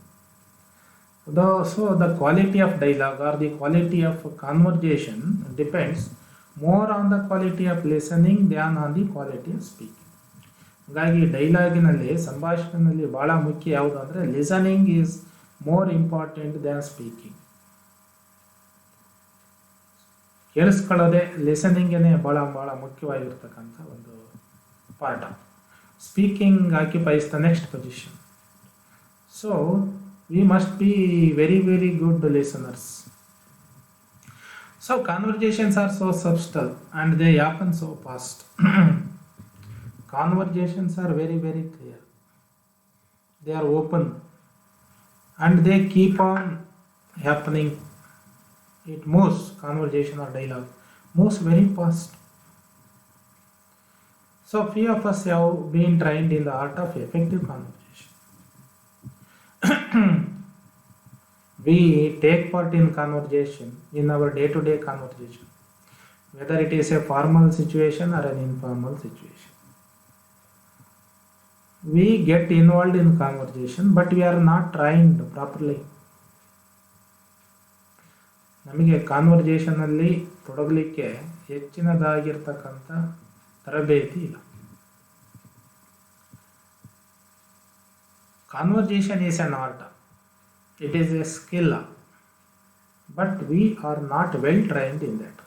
So the quality of dialogue or the quality of conversation depends more on the quality of listening than on the quality of speaking. ಹಾಗಾಗಿ ಡೈಲಾಗಿನಲ್ಲಿ, ಸಂಭಾಷಣೆಯಲ್ಲಿ ಭಾಳ ಮುಖ್ಯ ಯಾವುದು ಅಂದರೆ listening is more important than speaking. ಕೇಳಿಸ್ಕೊಳ್ಳೋದೇ ಲಿಸನಿಂಗೇ ಭಾಳ ಮುಖ್ಯವಾಗಿರ್ತಕ್ಕಂಥ ಒಂದು part. Speaking occupies the next position. So we must be very very good listeners. So conversations are so subtle and they happen so fast. Conversations are very, very clear. They are open and they keep on happening. It moves, conversation or dialogue moves very fast. So few of us have been trained in the art of effective conversation. We take part in conversation in our day-to-day conversation, whether it is a formal situation or an informal situation. We get involved in conversation, but we are not trained properly. ನಮಗೆ ಕಾನ್ವರ್ಜೇಷನಲ್ಲಿ ತೊಡಗಲಿಕ್ಕೆ ಹೆಚ್ಚಿನದಾಗಿರ್ತಕ್ಕಂಥ ತರಬೇತಿ ಇಲ್ಲ. Conversation is an art, it is a skill, but we are not well trained in that.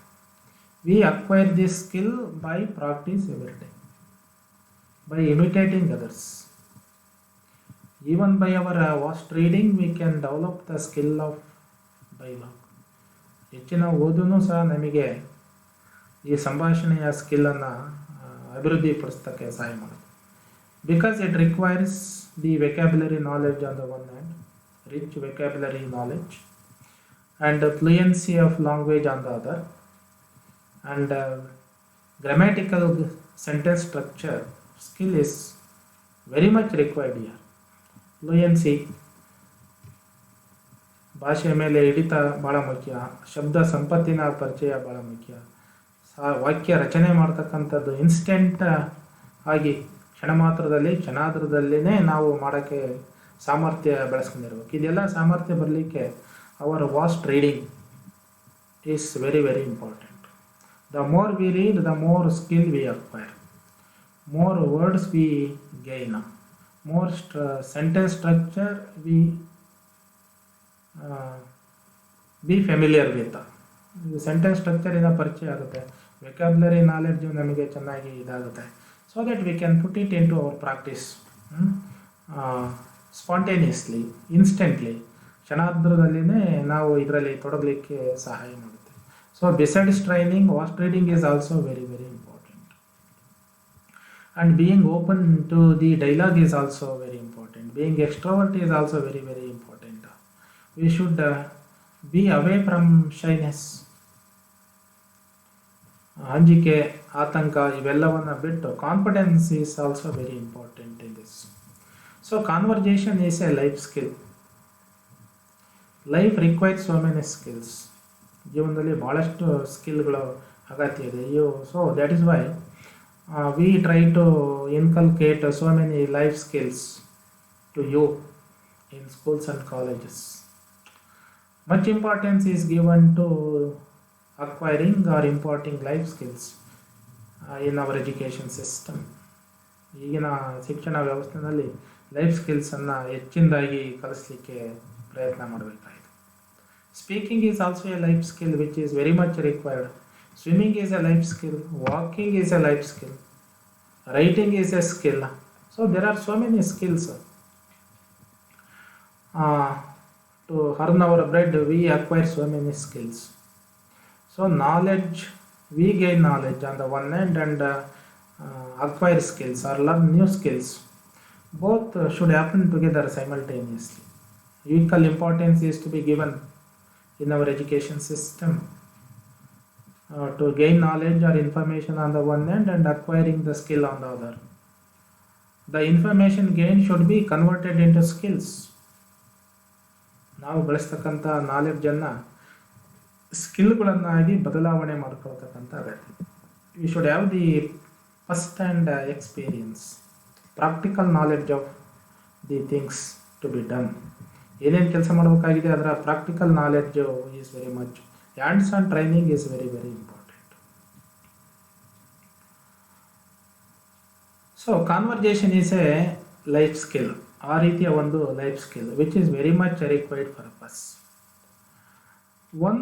We acquire this skill by practice every day, by imitating others. Even by our vast reading, we can develop the skill of dialogue. ಹೆಚ್ಚಿನ ಓದೂ ಸಹ ನಮಗೆ ಈ ಸಂಭಾಷಣೆಯ ಸ್ಕಿಲ್ಲನ್ನು ಅಭಿವೃದ್ಧಿಪಡಿಸೋಕ್ಕೆ ಸಹಾಯ ಮಾಡುತ್ತೆ. Because it requires the vocabulary knowledge on the one hand, rich vocabulary knowledge and fluency of language on the other, and grammatical sentence structure skill is very much required here. Fluency, ಭಾಷೆಯ ಮೇಲೆ ಹಿಡಿತ ಭಾಳ ಮುಖ್ಯ, ಶಬ್ದ ಸಂಪತ್ತಿನ ಪರಿಚಯ ಭಾಳ ಮುಖ್ಯ, ವಾಕ್ಯ ರಚನೆ ಮಾಡ್ತಕ್ಕಂಥದ್ದು ಇನ್ಸ್ಟೆಂಟ್ ಆಗಿ ಕ್ಷಣ ಮಾತ್ರದಲ್ಲಿ ಕ್ಷಣಾರ್ಧದಲ್ಲೇ ನಾವು ಮಾಡೋಕ್ಕೆ ಸಾಮರ್ಥ್ಯ ಬೆಳೆಸ್ಕೊಂಡಿರ್ಬೇಕು. ಇದೆಲ್ಲ ಸಾಮರ್ಥ್ಯ ಬರಲಿಕ್ಕೆ our vast reading is very very important. The more we read, the more skill we acquire, more words we gain, more sentence structure we be familiar with. Sentence ಸ್ಟ್ರಕ್ಚರಿನ ಪರಿಚಯ ಆಗುತ್ತೆ, ವೆಕ್ಯಾಬ್ಯುಲರಿ ನಾಲೆಡ್ಜು ನಮಗೆ ಚೆನ್ನಾಗಿ ಇದಾಗುತ್ತೆ. So that we can put it into our practice spontaneously, instantly, ಕ್ಷಣಾರ್ಧದಲ್ಲಿನೇ ನಾವು ಇದರಲ್ಲಿ ತೊಡಗಲಿಕ್ಕೆ ಸಹಾಯ ಮಾಡುತ್ತೆ. So besides training, vast reading is also very, very important. And being open to the dialogue is also very important. Being extrovert is also very, very important. We should be away from shyness. ಅಂಜಿಕೆ, ಆತಂಕ ಇವೆಲ್ಲವನ್ನು ಬಿಟ್ಟು confidence is also very important in this. So conversation is a life skill. Life requires so many skills. ಜೀವನದಲ್ಲಿ ಭಾಳಷ್ಟು ಸ್ಕಿಲ್ಗಳು ಅಗತ್ಯ ಇದೆ. So that is why we try to inculcate so many life skills to you in schools and colleges. Much importance is given to acquiring or imparting life skills in our education system. ಈಗಿನ ಶಿಕ್ಷಣ ವ್ಯವಸ್ಥೆಯಲ್ಲಿ life ಸ್ಕಿಲ್ಸನ್ನು ಹೆಚ್ಚಿನದಾಗಿ ಕಲಿಸಲಿಕ್ಕೆ ಪ್ರಯತ್ನ ಮಾಡಬೇಕಾಗಿದೆ. Speaking is also a life skill which is very much required. Swimming is a life skill, walking is a life skill, writing is a skill. So there are so many skills. To earn our bread, we acquire so many skills. So knowledge, we gain knowledge on the one hand and acquire skills or learn new skills. Both should happen together simultaneously. Equal importance is to be given in our education system to gain knowledge or information on the one hand and acquiring the skill on the other. The information gained should be converted into skills. ನಾವು ಬಳಸ್ತಕ್ಕಂಥ ನಾಲೆಡ್ಜನ್ನು ಸ್ಕಿಲ್ಗಳನ್ನಾಗಿ ಬದಲಾವಣೆ ಮಾಡ್ಕೊಳ್ತಕ್ಕಂಥ ಅಗತ್ಯ. We should have the first hand experience, practical knowledge of the things to be done. ಏನೇನು ಕೆಲಸ ಮಾಡಬೇಕಾಗಿದೆ ಅದರ practical knowledge is very much. Hands on training is very very important. So conversation is a life skill. ಆ ರೀತಿಯ ಒಂದು life skill which is very much required for us. One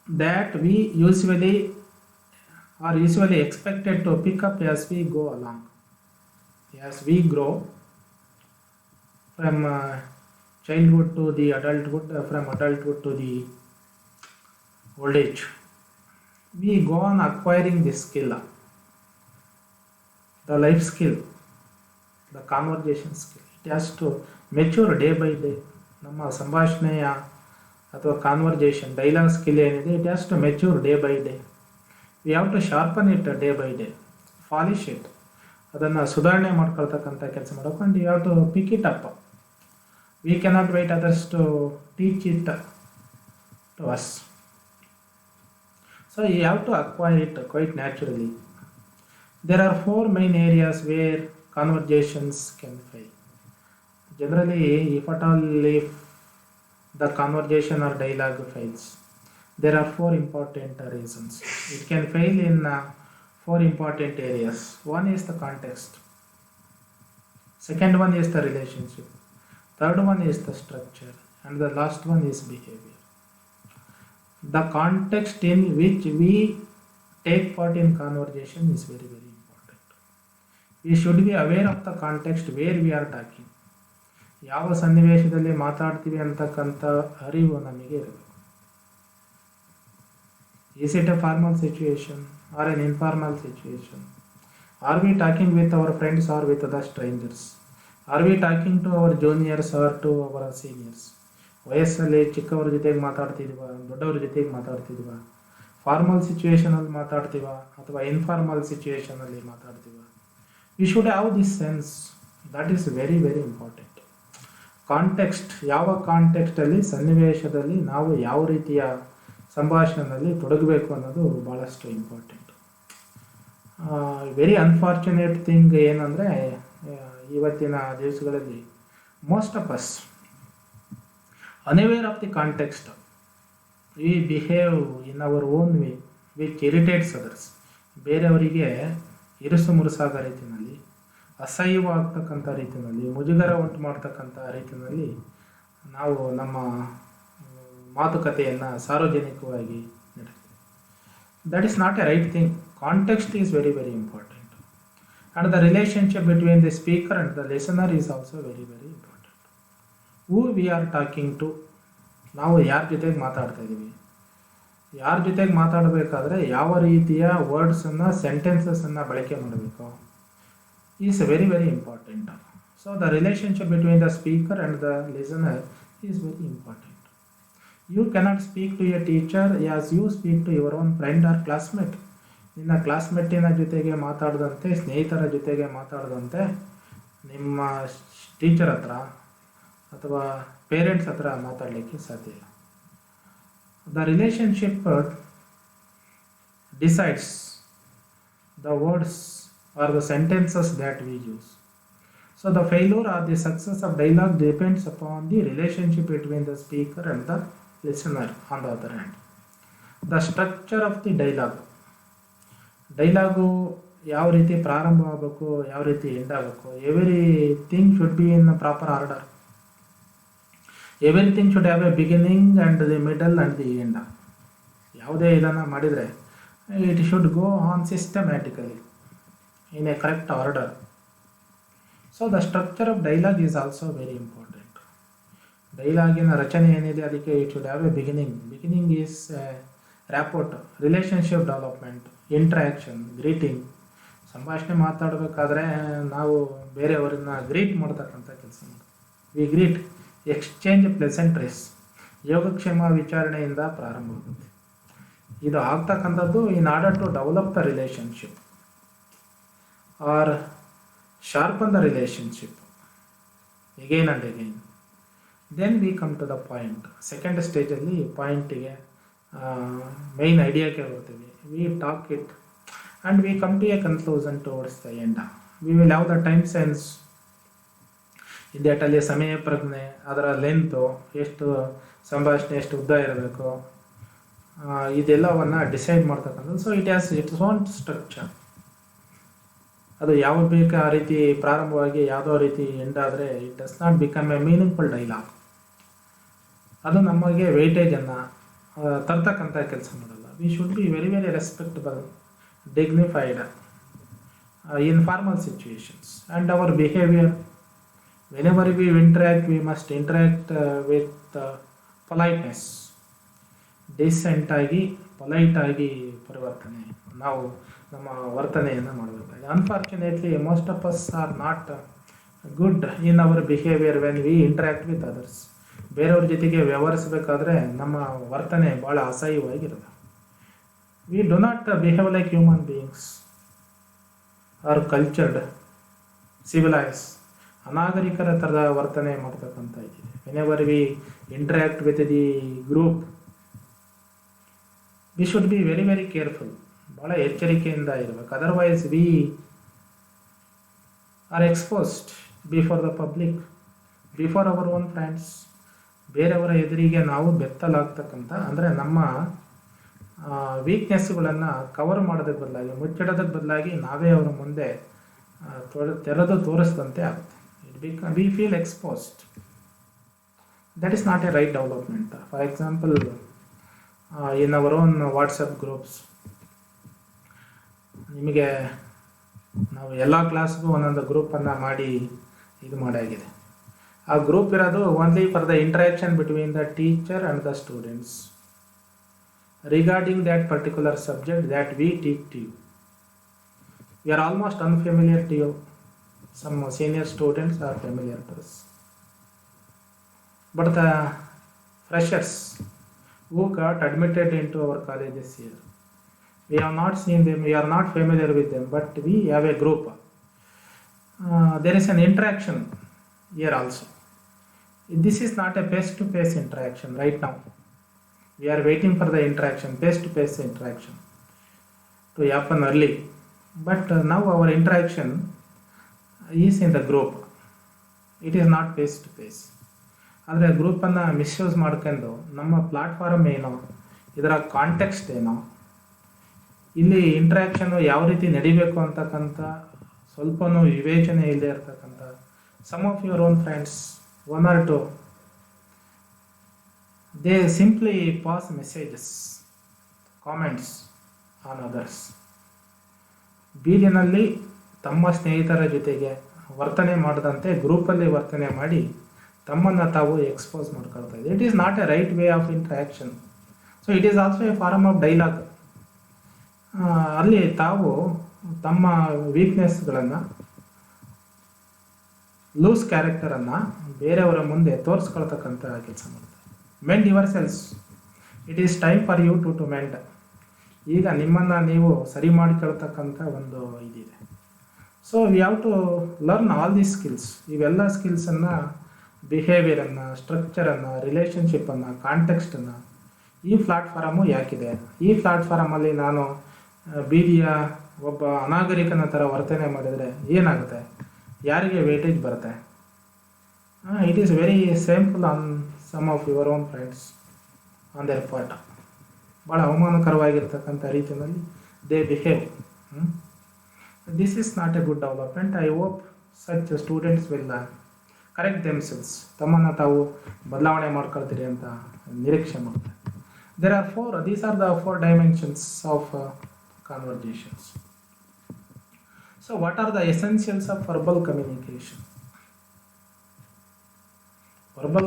that we usually expected to pick up as we go along. As we grow from childhood to the adulthood, from adulthood to the old age, we go on acquiring this skill, the life skill, the conversation skill. It has to mature day by day. ನಮ್ಮ ಸಂಭಾಷಣೆಯ ಅಥವಾ conversation dialogue skill ಏನಿದೆ, it has to mature day by day. We have to sharpen it day by day, polish it, ಅದನ್ನು ಸುಧಾರಣೆ ಮಾಡ್ಕೊಳ್ತಕ್ಕಂಥ ಕೆಲಸ ಮಾಡ್ಕೊಂಡು you have to pick it up. We cannot wait others to teach it to us. So you have to acquire it quite naturally. There are 4 main areas where conversations can fail. Generally, if the conversation or dialogue fails, there are 4 important reasons. It can fail in 4 important areas. One is the context. Second one is the relationship. Third one is the structure. And the last one is behavior. The context in which we take part in conversation is very, very important. We should be aware of the context where we are talking. ಯಾವ ಸನ್ನಿವೇಶದಲ್ಲಿ ಮಾತಾಡ್ತೀವಿ ಅಂತಕ್ಕಂಥ ಅರಿವು ನಮಗೆ ಇರಬೇಕು. Is it a formal situation or an informal situation? Are we talking with our friends or with the strangers? Are we talking to our juniors or to our seniors? ವಯಸ್ಸಲ್ಲಿ ಚಿಕ್ಕವ್ರ ಜೊತೆಗೆ ಮಾತಾಡ್ತಿದ್ವ, ದೊಡ್ಡವ್ರ ಜೊತೆಗೆ ಮಾತಾಡ್ತಿದ್ವ, ಫಾರ್ಮಲ್ ಸಿಚುವೇಶನಲ್ಲಿ ಮಾತಾಡ್ತೀವ ಅಥವಾ ಇನ್ಫಾರ್ಮಲ್ ಸಿಚುವೇಶನಲ್ಲಿ ಮಾತಾಡ್ತೀವ. We should have this sense. That is very very important. Context, ಯಾವ ಕಾಂಟೆಕ್ಸ್ಟಲ್ಲಿ ಸನ್ನಿವೇಶದಲ್ಲಿ ನಾವು ಯಾವ ರೀತಿಯ ಸಂಭಾಷಣೆಯಲ್ಲಿ ತೊಡಗಬೇಕು ಅನ್ನೋದು ಭಾಳಷ್ಟು ಇಂಪಾರ್ಟೆಂಟ್. ವೆರಿ ಅನ್ಫಾರ್ಚುನೇಟ್ ಥಿಂಗ್ ಏನಂದರೆ, ಇವತ್ತಿನ ದಿವಸಗಳಲ್ಲಿ most of us unaware of the context, we behave in our own way which irritates others. ಬೇರೆಯವರಿಗೆ ಇರುಸು ಮುರುಸಾದ ರೀತಿಯಲ್ಲಿ, ಅಸಹ್ಯವಾಗ್ತಕ್ಕಂಥ ರೀತಿಯಲ್ಲಿ, ಮುಜುಗರ ಉಂಟು ಮಾಡ್ತಕ್ಕಂಥ ರೀತಿಯಲ್ಲಿ ನಾವು ನಮ್ಮ ಮಾತುಕತೆಯನ್ನು ಸಾರ್ವಜನಿಕವಾಗಿ ನಡೆಸ್ತೀವಿ. That is not a right thing. Context is very very important. And the relationship between the speaker and the listener is also very very important. Who we are talking to, ನಾವು ಯಾರ ಜೊತೆಗೆ ಮಾತಾಡ್ತಾ ಇದ್ದೀವಿ, ಯಾರ ಜೊತೆಗೆ ಮಾತಾಡಬೇಕಾದ್ರೆ ಯಾವ ರೀತಿಯ ವರ್ಡ್ಸನ್ನು, ಸೆಂಟೆನ್ಸಸನ್ನು ಬಳಕೆ ಮಾಡಬೇಕು is very very important. So the relationship between the speaker and the listener is very important. You cannot speak to a teacher as you speak to your own friend or classmate. ನಿನ್ನ ಕ್ಲಾಸ್ಮೇಟಿನ ಜೊತೆಗೆ ಮಾತಾಡದಂತೆ, ಸ್ನೇಹಿತರ ಜೊತೆಗೆ ಮಾತಾಡದಂತೆ ನಿಮ್ಮ teacher ಹತ್ರ ಅಥವಾ parents ಹತ್ರ ಮಾತಾಡಲಿಕ್ಕೆ ಸಾಧ್ಯ ಇಲ್ಲ. The relationship decides the words or the sentences that we use. So the failure or the success of dialogue depends upon the relationship between the speaker and the listener on the other hand. The structure of the dialogue. Dialogue ಯಾವ ರೀತಿ ಪ್ರಾರಂಭ ಆಗಬೇಕು, ಯಾವ ರೀತಿ end ಆಗಬೇಕು, everything should be in proper order. Everything should have A beginning and the middle and the end. ಯಾವುದೇ ಇದನ್ನು ಮಾಡಿದರೆ it should go on systematically in a correct order. So the structure of dialogue is also very important. Dialogue ರಚನೆ ಏನಿದೆ ಅದಕ್ಕೆ it should have a beginning. Beginning is rapport, relationship development, interaction, greeting. ಸಂಭಾಷಣೆ ಮಾತಾಡಬೇಕಾದ್ರೆ ನಾವು ಬೇರೆಯವರನ್ನ greet ಮಾಡ್ತಕ್ಕಂಥ ಕೆಲಸ ಮಾಡ್ತೀವಿ. V greet, exchange ಪ್ಲೆಸೆಂಟ್ರೀಸ್, ಯೋಗಕ್ಷೇಮ ವಿಚಾರಣೆಯಿಂದ ಪ್ರಾರಂಭವಾಗುತ್ತೆ. ಇದು ಆಗ್ತಕ್ಕಂಥದ್ದು in order to develop the relationship or sharpen the relationship again and again. Then we come to the point. Second ಸ್ಟೇಜಲ್ಲಿ ಪಾಯಿಂಟಿಗೆ ಮೈನ್ ಐಡಿಯಾಕ್ಕೆ ಬರ್ತೀವಿ. We talk it and we come to a conclusion towards the end. We will have the time sense in that. ಸಮಯ ಪ್ರಜ್ಞೆ, ಅದರ length, ಎಷ್ಟು ಸಂಭಾಷಣೆ ಎಷ್ಟು ಉದ್ದ ಇರಬೇಕು, ಇದೆಲ್ಲವನ್ನು ಡಿಸೈಡ್ ಮಾಡ್ತಕ್ಕಂಥದ್ದು. So it has its own structure. ಅದು ಯಾವ ಬೇಕು ಆ ರೀತಿ ಪ್ರಾರಂಭವಾಗಿ ಯಾವುದೋ ರೀತಿ ಎಂಡ್ ಆದರೆ it does not become a meaningful dialogue. ಅದು ನಮಗೆ ವೆಯ್ಟೇಜನ್ನು ತರ್ತಕ್ಕಂಥ ಕೆಲಸ ಮಾಡಲ್ಲ. We should be very very respectable, dignified in formal situations and our behaviour whenever we interact we must interact with politeness. ಡಿಸೆಂಟಾಗಿ, ಪೊಲೈಟಾಗಿ ಪರಿವರ್ತನೆ ನಾವು ನಮ್ಮ ವರ್ತನೆಯನ್ನು ಮಾಡಬೇಕಾಗಿದೆ. Unfortunately most of us are not good in our behaviour when we interact with others. ಬೇರೆಯವ್ರ ಜೊತೆಗೆ ವ್ಯವಹರಿಸಬೇಕಾದ್ರೆ ನಮ್ಮ ವರ್ತನೆ ಭಾಳ ಅಸಹ್ಯವಾಗಿರುತ್ತೆ. We do not behave like human beings are cultured, civilise. ಅನಾಗರಿಕರ ಥರದ ವರ್ತನೆ ಮಾಡ್ತಕ್ಕಂಥ ಇದೆ. Whenever we interact with the group we should be very very careful. ಭಾಳ ಎಚ್ಚರಿಕೆಯಿಂದ ಇರಬೇಕು. Otherwise we are exposed before the public, before our own friends. ಬೇರೆಯವರ ಎದುರಿಗೆ ನಾವು ಬೆತ್ತಲಾಗ್ತಕ್ಕಂಥ, ಅಂದರೆ ನಮ್ಮ ವೀಕ್ನೆಸ್ಗಳನ್ನು ಕವರ್ ಮಾಡೋದಕ್ಕೆ ಬದಲಾಗಿ, ಮುಚ್ಚಿಡೋದಕ್ಕೆ ಬದಲಾಗಿ ನಾವೇ ಅವರ ಮುಂದೆ ತೆರೆದು ತೋರಿಸಿದಂತೆ ಆಗುತ್ತೆ. We feel exposed. That is not a right development. For example, in our own WhatsApp groups, ನಿಮಗೆ ನಾವು ಎಲ್ಲ ಕ್ಲಾಸ್ಗೂ ಒಂದೊಂದು ಗ್ರೂಪನ್ನು ಮಾಡಿ ಇದು ಮಾಡಾಗಿದೆ. ಆ ಗ್ರೂಪ್ ಇರೋದು only for the interaction between the teacher and the students regarding that particular subject that we teach to you. We are almost unfamiliar to you. Some senior students are familiar to us. But the freshers who got admitted into our college this year, we have not seen them, we are not familiar with them, but we have a group. There is an interaction here also. This is not a face-to-face interaction right now. We are waiting for the interaction, face-to-face interaction to happen early. But now our interaction is in the group. It is not face-to-face. ಆದರೆ ಗ್ರೂಪನ್ನು misuse ಮಾಡ್ಕೊಂಡು ನಮ್ಮ platform ಏನೋ, ಇದರ context ಏನೋ, ಇಲ್ಲಿ ಇಂಟ್ರ್ಯಾಕ್ಷನು ಯಾವ ರೀತಿ ನಡಿಬೇಕು ಅಂತಕ್ಕಂಥ ಸ್ವಲ್ಪನೂ ವಿವೇಚನೆ ಇಲ್ಲದೆ ಇರ್ತಕ್ಕಂಥ some of your own friends, one or two, they simply pass messages, comments on others. ಬೀದಿನಲ್ಲಿ ತಮ್ಮ ಸ್ನೇಹಿತರ ಜೊತೆಗೆ ವರ್ತನೆ ಮಾಡದಂತೆ ಗ್ರೂಪಲ್ಲಿ ವರ್ತನೆ ಮಾಡಿ ತಮ್ಮನ್ನು ತಾವು ಎಕ್ಸ್ಪೋಸ್ ಮಾಡ್ಕೊಳ್ತಾ ಇದೆ. It is not a right way of interaction. So it is also a form of dialogue. ಅಲ್ಲಿ ತಾವು ತಮ್ಮ ವೀಕ್ನೆಸ್ಗಳನ್ನು, ಲೂಸ್ ಕ್ಯಾರೆಕ್ಟರನ್ನು ಬೇರೆಯವರ ಮುಂದೆ ತೋರಿಸ್ಕೊಳ್ತಕ್ಕಂಥ ಕೆಲಸ ಮಾಡ್ತಾರೆ. Mend yourselves. It is time for you to mend. ಈಗ ನಿಮ್ಮನ್ನು ನೀವು ಸರಿ ಮಾಡಿಕೊಳ್ತಕ್ಕಂಥ ಒಂದು ಇದಿದೆ. So we have to learn all these skills. ಇವೆಲ್ಲ ಸ್ಕಿಲ್ಸನ್ನು, ಬಿಹೇವಿಯರನ್ನು, ಸ್ಟ್ರಕ್ಚರನ್ನು, ರಿಲೇಷನ್ಶಿಪ್ಪನ್ನು, ಕಾಂಟೆಕ್ಸ್ಟನ್ನು ಈ ಪ್ಲಾಟ್ಫಾರಮು ಯಾಕಿದೆ, ಈ ಪ್ಲಾಟ್ಫಾರಮಲ್ಲಿ ನಾನು ಬೀದಿಯ ಒಬ್ಬ ಅನಾಗರಿಕನ ಥರ ವರ್ತನೆ ಮಾಡಿದರೆ ಏನಾಗುತ್ತೆ, ಯಾರಿಗೆ ವೇಟೇಜ್ ಬರುತ್ತೆ. It is very shameful on some of your own friends on their part. ಭಾಳ ಅವಮಾನಕರವಾಗಿರ್ತಕ್ಕಂಥ ರೀತಿಯಲ್ಲಿ they behave. This is not a good development. I hope such students will correct themselves. ತಮ್ಮನ್ನು ತಾವು ಬದಲಾವಣೆ ಮಾಡ್ಕೊಳ್ತೀರಿ ಅಂತ ನಿರೀಕ್ಷೆ ಮಾಡ್ತಾರೆ. These are the 4 dimensions of conversations. So what are the essentials of verbal communication? Verbal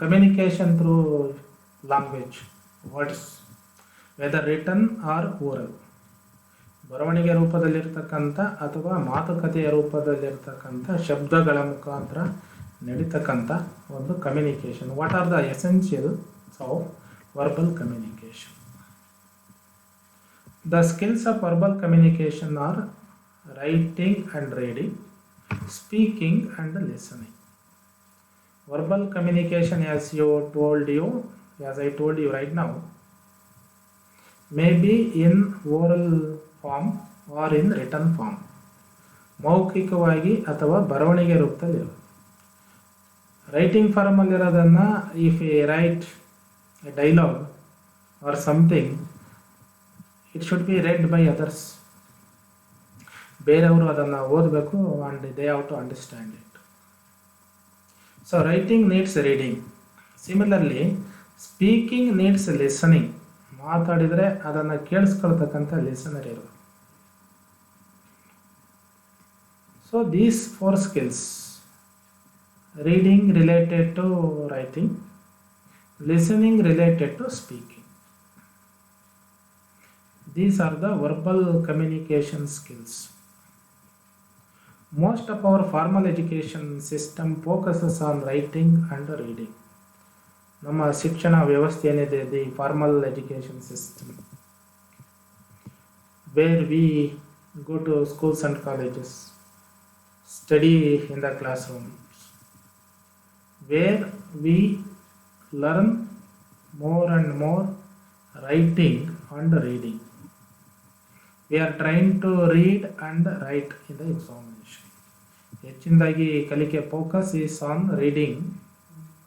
communication through language, words, whether written or oral. ಬರವಣಿಗೆ ರೂಪದಲ್ಲಿರ್ತಕ್ಕಂಥ ಅಥವಾ ಮಾತುಕತೆಯ ರೂಪದಲ್ಲಿರ್ತಕ್ಕಂಥ ಶಬ್ದಗಳ ಮುಖಾಂತರ ನಡೀತಕ್ಕಂಥ ಒಂದು communication. What are the essentials of verbal communication? The skills of verbal communication are writing and reading, speaking and listening. Verbal communication, as I told you right now, may be in oral form or in written form. ಮೌಖಿಕವಾಗಿ ಅಥವಾ ಬರವಣಿಗೆ ರೂಪದಲ್ಲಿರೋದು. Writing ಫಾರ್ಮಲ್ಲಿರೋದನ್ನು if a write a dialogue or something, it should be read by others. ಬೇರೆಯವರು ಅದನ್ನು ಓದಬೇಕು and they have to understand it. So writing needs reading. Similarly, speaking needs listening. ಮಾತಾಡಿದರೆ ಅದನ್ನು ಕೇಳಿಸ್ಕೊಳ್ತಕ್ಕಂಥ ಲಿಸನರ್ ಇರೋದು. So these 4 skills, reading related to writing, listening related to speaking, these are the verbal communication skills. Most of our formal education system focuses on writing and reading. ನಮ್ಮ ಶಿಕ್ಷಣ ವ್ಯವಸ್ಥೆ ಏನಿದೆ, the formal education system, where we go to schools and colleges, study in the classrooms, where we learn more and more writing and reading. We are trying to read and write in the examination. ಹೆಚ್ಚಿನದಾಗಿ ಕಲಿಕೆ focus is on reading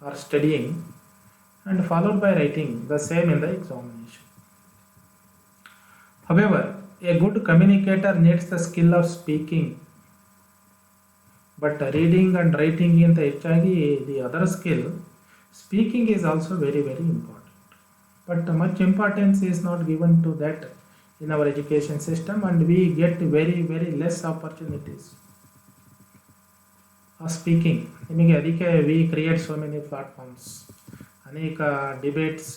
or studying and followed by writing the same in the examination. However, a good communicator needs the skill of speaking. But reading and writing ಗಿಂತ ಹೆಚ್ಚಾಗಿ the other skill, speaking, is also very, very important. But much importance is not given to that in our education system, and we get very, very less opportunities of speaking. ನಿಮಗೆ ಅದಕ್ಕೆ we create so many platforms. ಅನೇಕ debates,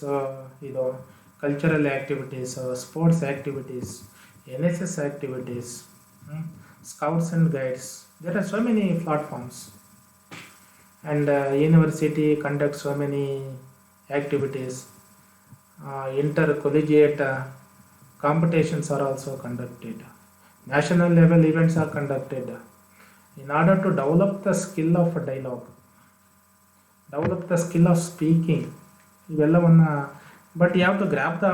ಇದು cultural activities, sports activities, NSS activities, scouts and guides. There are so many platforms, and university conducts so many activities. Intercollegiate competitions are also conducted. National level events are conducted in order to develop the skill of dialogue, develop the skill of speaking. ಇವೆಲ್ಲವನ್ನು, but you have to grab the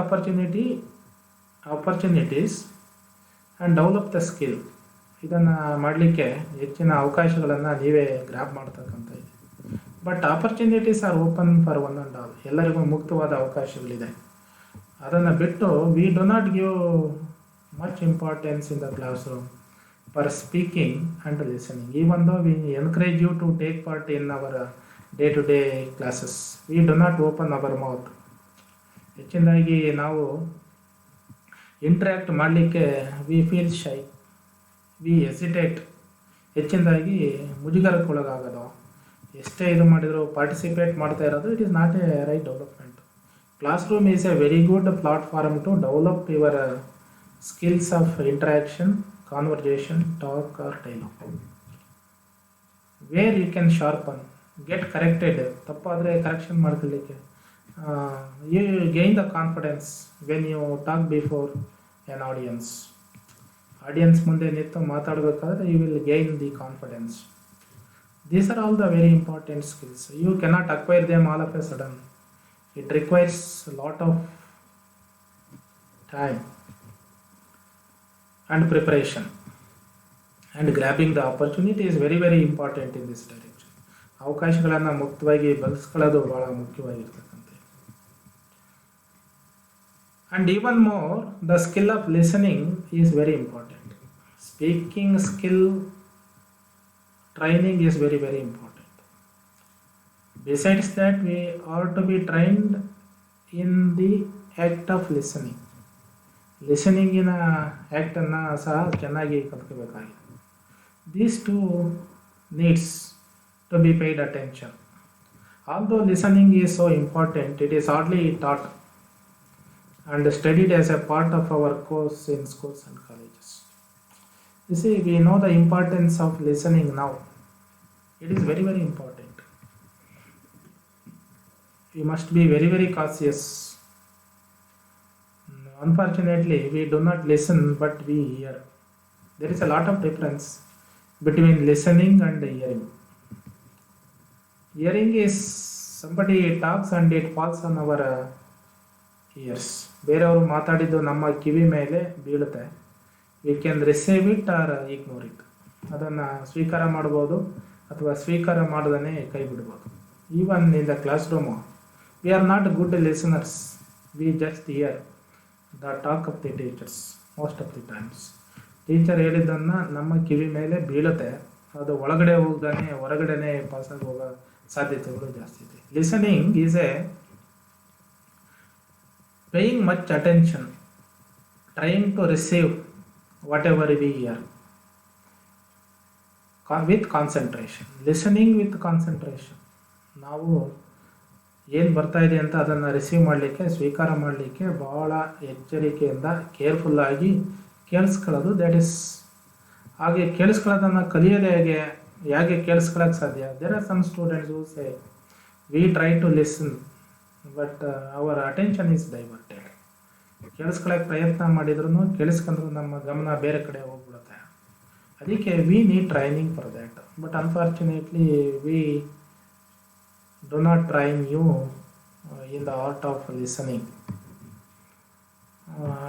opportunities and develop the skill. ಇದನ್ನು ಮಾಡಲಿಕ್ಕೆ ಹೆಚ್ಚಿನ ಅವಕಾಶಗಳನ್ನು ನೀವೇ grab ಮಾಡ್ತಕ್ಕಂಥ ಇದೆ. But opportunities are open for one and all. ಎಲ್ಲರಿಗೂ ಮುಕ್ತವಾದ ಅವಕಾಶಗಳಿದೆ. ಅದನ್ನು ಬಿಟ್ಟು we do not give much importance in the classroom for speaking and listening. Even though we encourage you to take part in our day to day classes, we do not open our mouth. ಹೆಚ್ಚಿನದಾಗಿ ನಾವು interact ಮಾಡಲಿಕ್ಕೆ we feel shy, we hesitate. ಹೆಚ್ಚಿನದಾಗಿ ಮುಜುಗರಕ್ಕೊಳಗಾಗೋದು. ಎಷ್ಟೇ ಇದು ಮಾಡಿದರೂ participate ಮಾಡ್ತಾ ಇರೋದು, it is not a right development. Class room is a very good platform to develop your skills of interaction, conversation, talk or dialogue, where you can sharpen, get corrected. ತಪ್ಪಾದರೆ correction ಮಾಡ್ಕೊಳ್ಳಿಕ್ಕೆ, You gain the confidence when you talk before an audience. Audience ಮುಂದೆ ನಿಂತು ಮಾತಾಡಬೇಕಾದ್ರೆ you will gain the confidence. These are all the very important skills. You cannot acquire them all of a sudden. It requires a lot of time and preparation. And grabbing the opportunity is very very important in this direction. ಅವಕಾಶಗಳನ್ನು ಮುಕ್ತವಾಗಿ ಬಳಸ್ಕೊಳ್ಳೋದು ಬಹಳ ಮುಖ್ಯವಾಗಿರ್ತಕ್ಕಂಥ. And even more, the skill of listening is very important. Speaking skill training is very very important. Besides that, we are to be trained in the act of listening. ಲಿಸನಿಂಗಿನ ಆ್ಯಕ್ಟನ್ನು ಸಹ ಚೆನ್ನಾಗಿ ಕಲ್ತ್ಕೋಬೇಕಾಗಿದೆ. These two needs to be paid attention. Although listening is so important, it is hardly taught and studied as a part of our course in schools and colleges. You see, we know the importance of listening now. It is very very important. We must be very very cautious. Unfortunately, we do not listen but we hear. There is a lot of difference between listening and hearing. Hearing is somebody talks and it falls on our ears. ಬೇರೆಯವರು ಮಾತಾಡಿದ್ದು ನಮ್ಮ ಕಿವಿ ಮೇಲೆ ಬೀಳುತ್ತೆ. We can receive it or ignore it. ಅದನ್ನು ಸ್ವೀಕಾರ ಮಾಡ್ಬೋದು ಅಥವಾ ಸ್ವೀಕಾರ ಮಾಡದೇ ಕೈ ಬಿಡ್ಬೋದು. Even in the classroom we are not good listeners. We just hear the talk of the teachers most of the times. Teacher ಹೇಳಿದ್ದನ್ನು ನಮ್ಮ ಕಿವಿ ಮೇಲೆ ಬೀಳುತ್ತೆ, ಅದು ಒಳಗಡೆ ಹೋಗ್ದಾನೆ ಹೊರಗಡೆನೆ ಪಾಸಾಗಿ ಹೋಗೋ ಸಾಧ್ಯತೆಗಳು ಜಾಸ್ತಿ ಇದೆ. Listening is A paying much attention, trying to receive whatever we hear with concentration. Listening with concentration. ನಾವು ಏನು ಬರ್ತಾ ಇದೆ ಅಂತ ಅದನ್ನು ರಿಸೀವ್ ಮಾಡಲಿಕ್ಕೆ, ಸ್ವೀಕಾರ ಮಾಡಲಿಕ್ಕೆ ಭಾಳ ಎಚ್ಚರಿಕೆಯಿಂದ ಕೇರ್ಫುಲ್ಲಾಗಿ ಕೇಳಿಸ್ಕೊಳ್ಳೋದು. ದ್ಯಾಟ್ ಇಸ್ ಹಾಗೆ ಕೇಳಿಸ್ಕೊಳ್ಳೋದನ್ನು ಕಲಿಯೋದು ಹೇಗೆ ಕೇಳಿಸ್ಕೊಳ್ಳೋಕ್ಕೆ ಸಾಧ್ಯ? There are some students who say we try to listen but our attention is diverted. ಕೇಳಿಸ್ಕೊಳ್ಳೋಕೆ ಪ್ರಯತ್ನ ಮಾಡಿದ್ರು ಕೇಳಿಸ್ಕೊಂಡ್ರು ನಮ್ಮ ಗಮನ ಬೇರೆ ಕಡೆ ಹೋಗ್ಬಿಡುತ್ತೆ. ಅದಕ್ಕೆ we need training for that. But unfortunately we do not train you in the art of listening.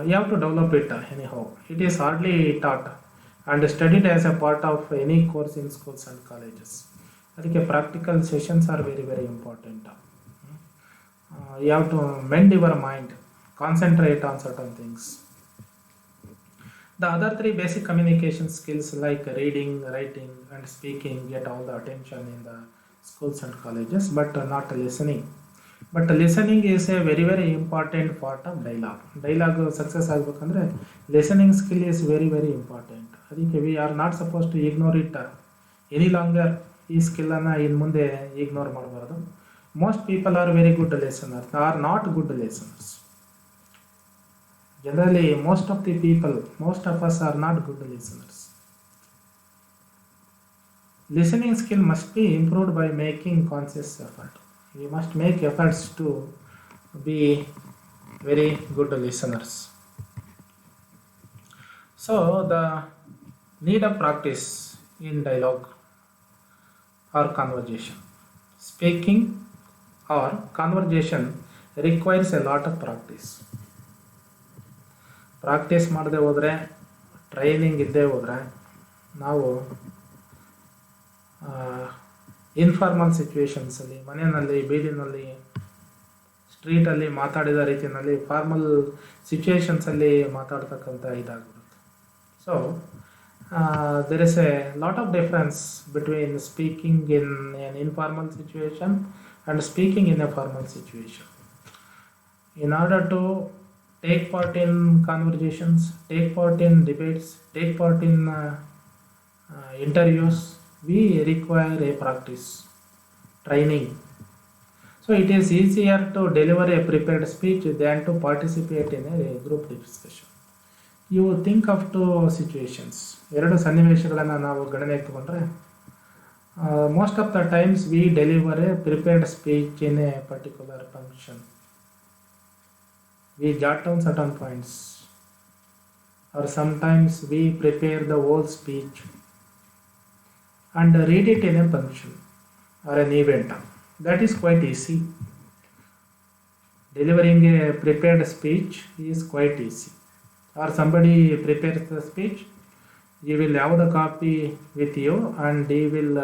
You have to develop it anyhow. It is hardly taught and studied as a part of any course in schools and colleges. ಅದಕ್ಕೆ practical sessions are very very important. You have to mend your mind, concentrate on certain things. The other three basic communication skills like reading, writing and speaking get all the attention in the schools and colleges, but not listening. But listening is a very very important part of dialogue. Dialogue success ಆಗಬೇಕಂದ್ರೆ listening skill is very very important. ಅದಕ್ಕೆ we are not supposed to ignore it any longer. ಈ ಸ್ಕಿಲ್ಲನ್ನು ಇನ್ನು ಮುಂದೆ ignore ಮಾಡಬಾರ್ದು. Most people are very good listeners, are not good listeners. Generally, most of us are not good listeners. Listening skill must be improved by making conscious effort. We must make efforts to be very good listeners. So, the need of practice in dialogue or conversation. Speaking or conversation requires a lot of practice. Practice ಮಾಡದೆ ಹೋದರೆ, training ಇದ್ದೇ ಹೋದರೆ ನಾವು informal ಸಿಚುವೇಶನ್ಸಲ್ಲಿ, ಮನೆಯಲ್ಲಿ, ಬೀದಿನಲ್ಲಿ, ಸ್ಟ್ರೀಟಲ್ಲಿ ಮಾತಾಡಿದ ರೀತಿಯಲ್ಲಿ formal ಸಿಚುವೇಶನ್ಸಲ್ಲಿ ಮಾತಾಡ್ತಕ್ಕಂಥ ಇದಾಗ್ಬಿಡುತ್ತೆ. So there is a lot of difference between speaking in an informal situation and speaking in a formal situation. In order to take part in conversations, take part in debates, take part in interviews, we require a practice, training. So it is easier to deliver a prepared speech than to participate in a group discussion. You think of two situations. ಎರಡು ಸನ್ನಿವೇಶಗಳನ್ನು ನಾವು ಗಣನೆಗೆ ತಗೊಂಡ್ರೆ, Most of the times we deliver a prepared speech in a particular function. We jot down certain points, or sometimes we prepare the whole speech and read it in a function or an event. That is quite easy. Delivering a prepared speech is quite easy. Or somebody prepares the speech, you will have the copy with you and he will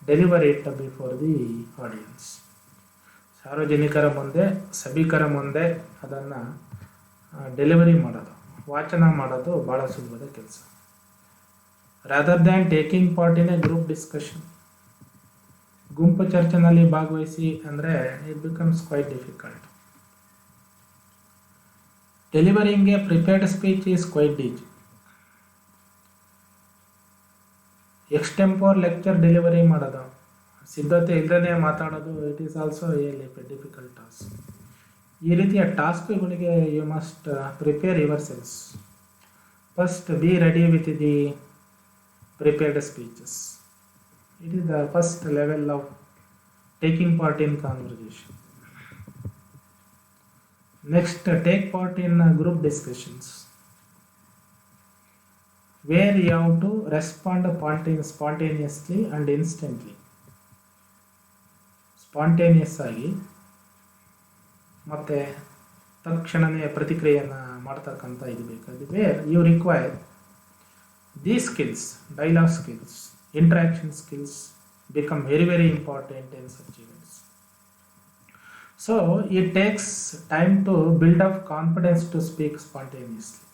deliver it before the audience. ಸಾರ್ವಜನಿಕರ ಮುಂದೆ ಸಭಿಕರ ಮುಂದೆ ಅದನ್ನು delivery ಮಾಡೋದು, ವಾಚನ ಮಾಡೋದು ಭಾಳ ಸುಲಭದ ಕೆಲಸ. Rather than taking part in a group discussion, ಗುಂಪು ಚರ್ಚೆನಲ್ಲಿ ಭಾಗವಹಿಸಿ ಅಂದರೆ it becomes quite difficult. Delivering a prepared speech is quite easy. Extempore lecture delivery ಮಾಡೋದು, ಸಿದ್ಧತೆ ಇಲ್ಲದೇ ಮಾತಾಡೋದು, it is also a difficult task. ಈ ರೀತಿಯ ಟಾಸ್ಕ್ಗಳಿಗೆ you must prepare yourselves. First be ready with the prepared speeches. It is the first level of taking part in conversation. Next, take part in group discussions where you have to respond spontaneously and instantly. Spontaneous ಆಗಿ ಮತ್ತು ತಕ್ಷಣವೇ ಪ್ರತಿಕ್ರಿಯೆಯನ್ನು ಮಾಡ್ತಕ್ಕಂಥ ಇದು ಬೇಕಾಗಿದೆ. Where you require the skills, dialogue skills, interaction skills become very very important in such events. So it takes time to build up confidence to speak spontaneously.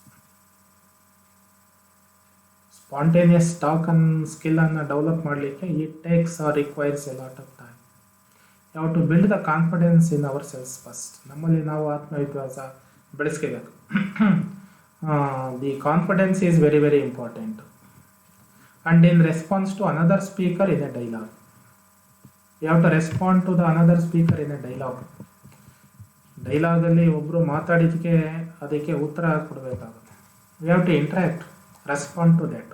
Spontaneous talk and skill ಅನ್ನು develop ಮಾಡಲಿಕ್ಕೆ it takes or requires a lot of time. You have to build the confidence in ourselves first. ನಮ್ಮಲ್ಲಿ ನಾವು ಆತ್ಮವಿಶ್ವಾಸ ಬೆಳೆಸ್ಕೋಬೇಕು. The confidence is very very important. And in response to another speaker in a dialogue, you have to respond to the another speaker in a dialogue. ಡೈಲಾಗಲ್ಲಿ ಒಬ್ಬರು ಮಾತಾಡಿದ್ದಕ್ಕೆ ಅದಕ್ಕೆ ಉತ್ತರ ಕೊಡಬೇಕಾಗುತ್ತೆ. We have to interact, respond to that.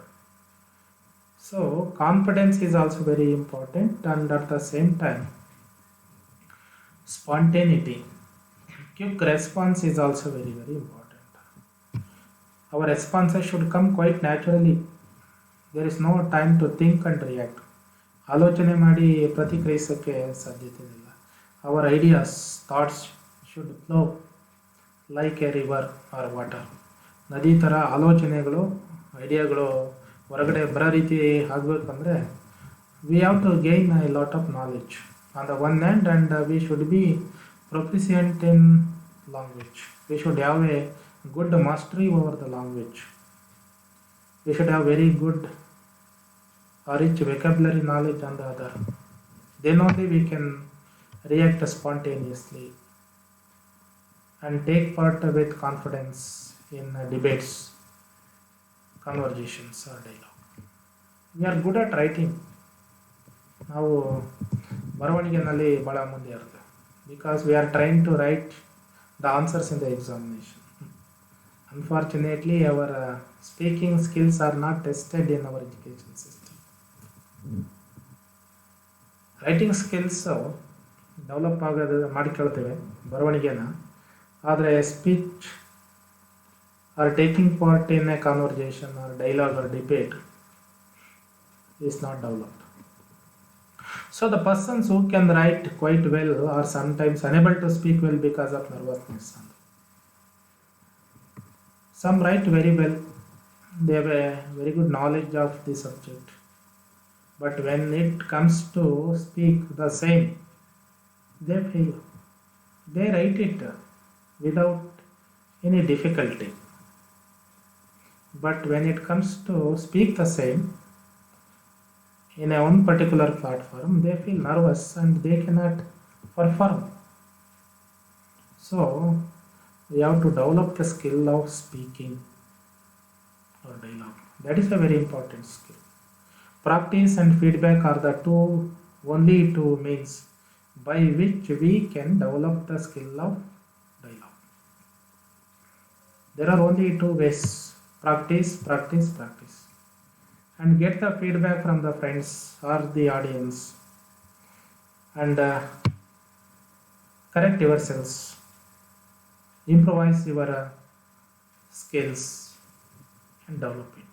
So confidence is also very important. And at the same time spontaneity, quick response is also very very important. Our responses should come quite naturally. There is no time to think and react. ಆಲೋಚನೆ ಮಾಡಿ ಪ್ರತಿಕ್ರಿಯಿಸೋಕ್ಕೆ ಸಾಧ್ಯತೆ ಇಲ್ಲ. Our ideas, thoughts should flow like a river or water. ನದಿ ಥರ ಆಲೋಚನೆಗಳು, ಐಡಿಯಾಗಳು ಹೊರಗಡೆ ಬರೋ ರೀತಿ ಆಗಬೇಕಂದ್ರೆ we have to gain A lot of knowledge on the one hand, and we should B proficient in language. V should have A good mastery over the language. V should have very good rich vocabulary knowledge on the other. Then only we can react spontaneously and take part with confidence in debates, conversations or dialogue. We are good at writing. ನಾವು ಬರವಣಿಗೆನಲ್ಲಿ ಭಾಳ ಮುಂದೆ ಇರುತ್ತೆ, because we are trying to write the answers in the examination. Unfortunately, our speaking skills are not tested in our education system. Writing skills develop ಆಗೋದು ಮಾಡಿಕೊಳ್ತೇವೆ ಬರವಣಿಗೆನ, ಆದರೆ speech or taking part in a conversation or dialogue or debate is not developed. So the persons who can write quite well are sometimes unable to speak well because of nervousness. Some write very well, they have a very good knowledge of the subject, but when it comes to speak the same, they fail. They write it without any difficulty, but when it comes to speak the same in a one particular platform, they feel nervous and they cannot perform. So we have to develop the skill of speaking or dialogue. That is a very important skill. Practice and feedback are the only two means by which we can develop the skill of dialogue. There are only two ways: practice, practice, practice. and get the feedback from the friends or the audience, and correct yourselves, improvise your skills and develop it.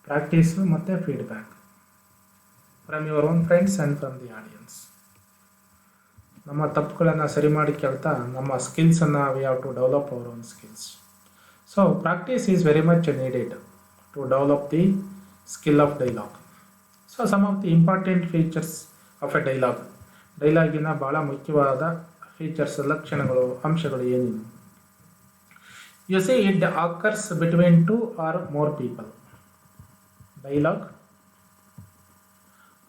Practice ಮತ್ತೆ feedback from your own friends and from the audience. ನಮ್ಮ ತಪ್ಪುಗಳನ್ನು ಸರಿ ಮಾಡಿ ಕೇಳ್ತಾ ನಮ್ಮ ಸ್ಕಿಲ್ಸನ್ನು we have to develop our own skills. So practice is very much needed to develop the skill of dialogue. So some of the important features of a dialogue. ಡೈಲಾಗಿನ ಭಾಳ ಮುಖ್ಯವಾದ ಫೀಚರ್ಸ್, ಲಕ್ಷಣಗಳು, ಅಂಶಗಳು ಏನೇನು? You see it occurs between two or more people. Dialogue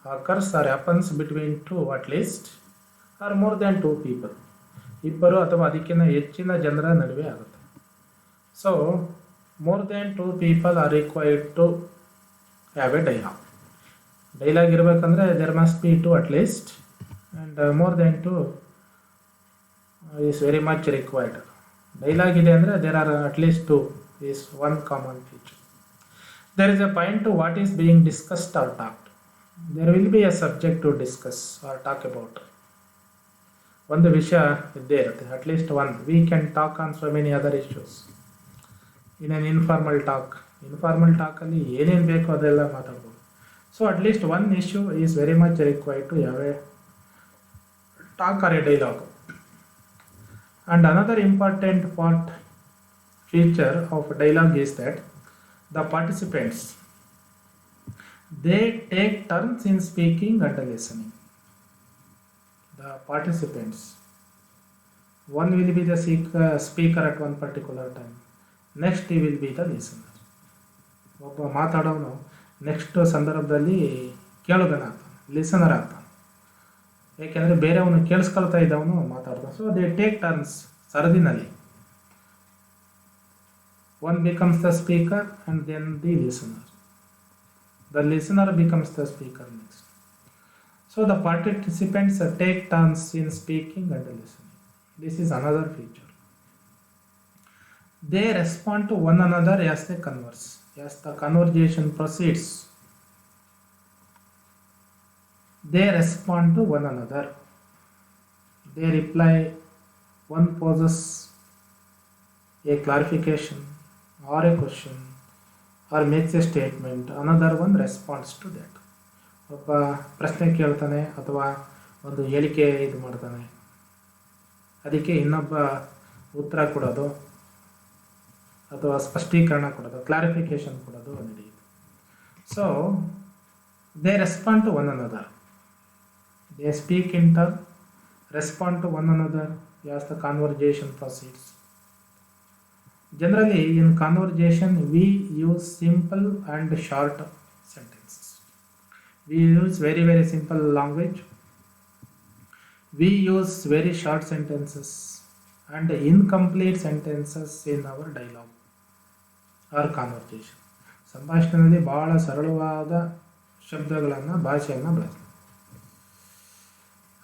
occurs or happens between two at least or more than two people. ಇಬ್ಬರು ಅಥವಾ ಅದಕ್ಕಿಂತ ಹೆಚ್ಚಿನ ಜನರ ನಡುವೆ ಆಗುತ್ತೆ. So more than two people are required to have a dialogue. Dialogue ಇರಬೇಕಂದ್ರೆ there must be two at least, and more than two is very much required. Dialogue ಇದೆ ಅಂದರೆ there are at least two is one common feature. There is a point to what is being discussed or talked. There will be a subject to discuss or talk about. ಒಂದು ವಿಷಯ ಇದ್ದೇ ಇರುತ್ತೆ, at least one. V can talk on so many other issues in an informal talk. Informal ಟಾಕಲ್ಲಿ ಏನೇನು ಬೇಕೋ ಅದೆಲ್ಲ ಮಾತಾಡ್ಬೋದು. So at least one issue is very much required to have a talk or a dialogue. And another important feature of dialogue is that the participants, they take turns in speaking and listening. The participants, one will be the speaker at one particular time, next he will be the listener. ಒಬ್ಬ ಮಾತಾಡೋನು next ಸಂದರ್ಭದಲ್ಲಿ ಕೇಳುಗನ ಆಗ್ತಾನೆ, listener ಆಗ್ತಾನೆ. ಏಕೆಂದರೆ ಬೇರೆಯವನು ಕೇಳಿಸ್ಕೊಳ್ತಾ ಇದ್ದವನು ಮಾತಾಡ್ತಾನೆ. So they take turns ಸರದಿನಲ್ಲಿ. One becomes the speaker and then the listener. The listener becomes the speaker next. So the participants take turns in speaking and listening. This is another feature. They respond to one another as they converse. As the conversation proceeds, they respond to one another. They reply. One poses a clarification or a question or makes a statement, another one responds to that. ಒಬ್ಬ ಪ್ರಶ್ನೆ ಕೇಳ್ತಾನೆ ಅಥವಾ ಒಂದು ಹೇಳಿಕೆ ಇದು ಮಾಡ್ತಾನೆ, ಅದಕ್ಕೆ ಇನ್ನೊಬ್ಬ ಉತ್ತರ ಕೊಡೋದು ಅಥವಾ ಸ್ಪಷ್ಟೀಕರಣ ಕೊಡೋದು, ಕ್ಲಾರಿಫಿಕೇಶನ್ ಕೊಡೋದು ನಡೆಯುತ್ತೆ. So they respond to one another. They speak in turn, respond to one another as the conversation proceeds. Generally, in conversation, we use simple and short sentences. We use very, very simple language. We use very short sentences and incomplete sentences in our dialogue or conversation. ಸಂಭಾಷಣೆಯಲ್ಲಿ ಬಹಳ ಸರಳವಾದ ಶಬ್ದಗಳನ್ನು, ಭಾಷೆಯನ್ನು ಬಳಸ್ತೀವಿ.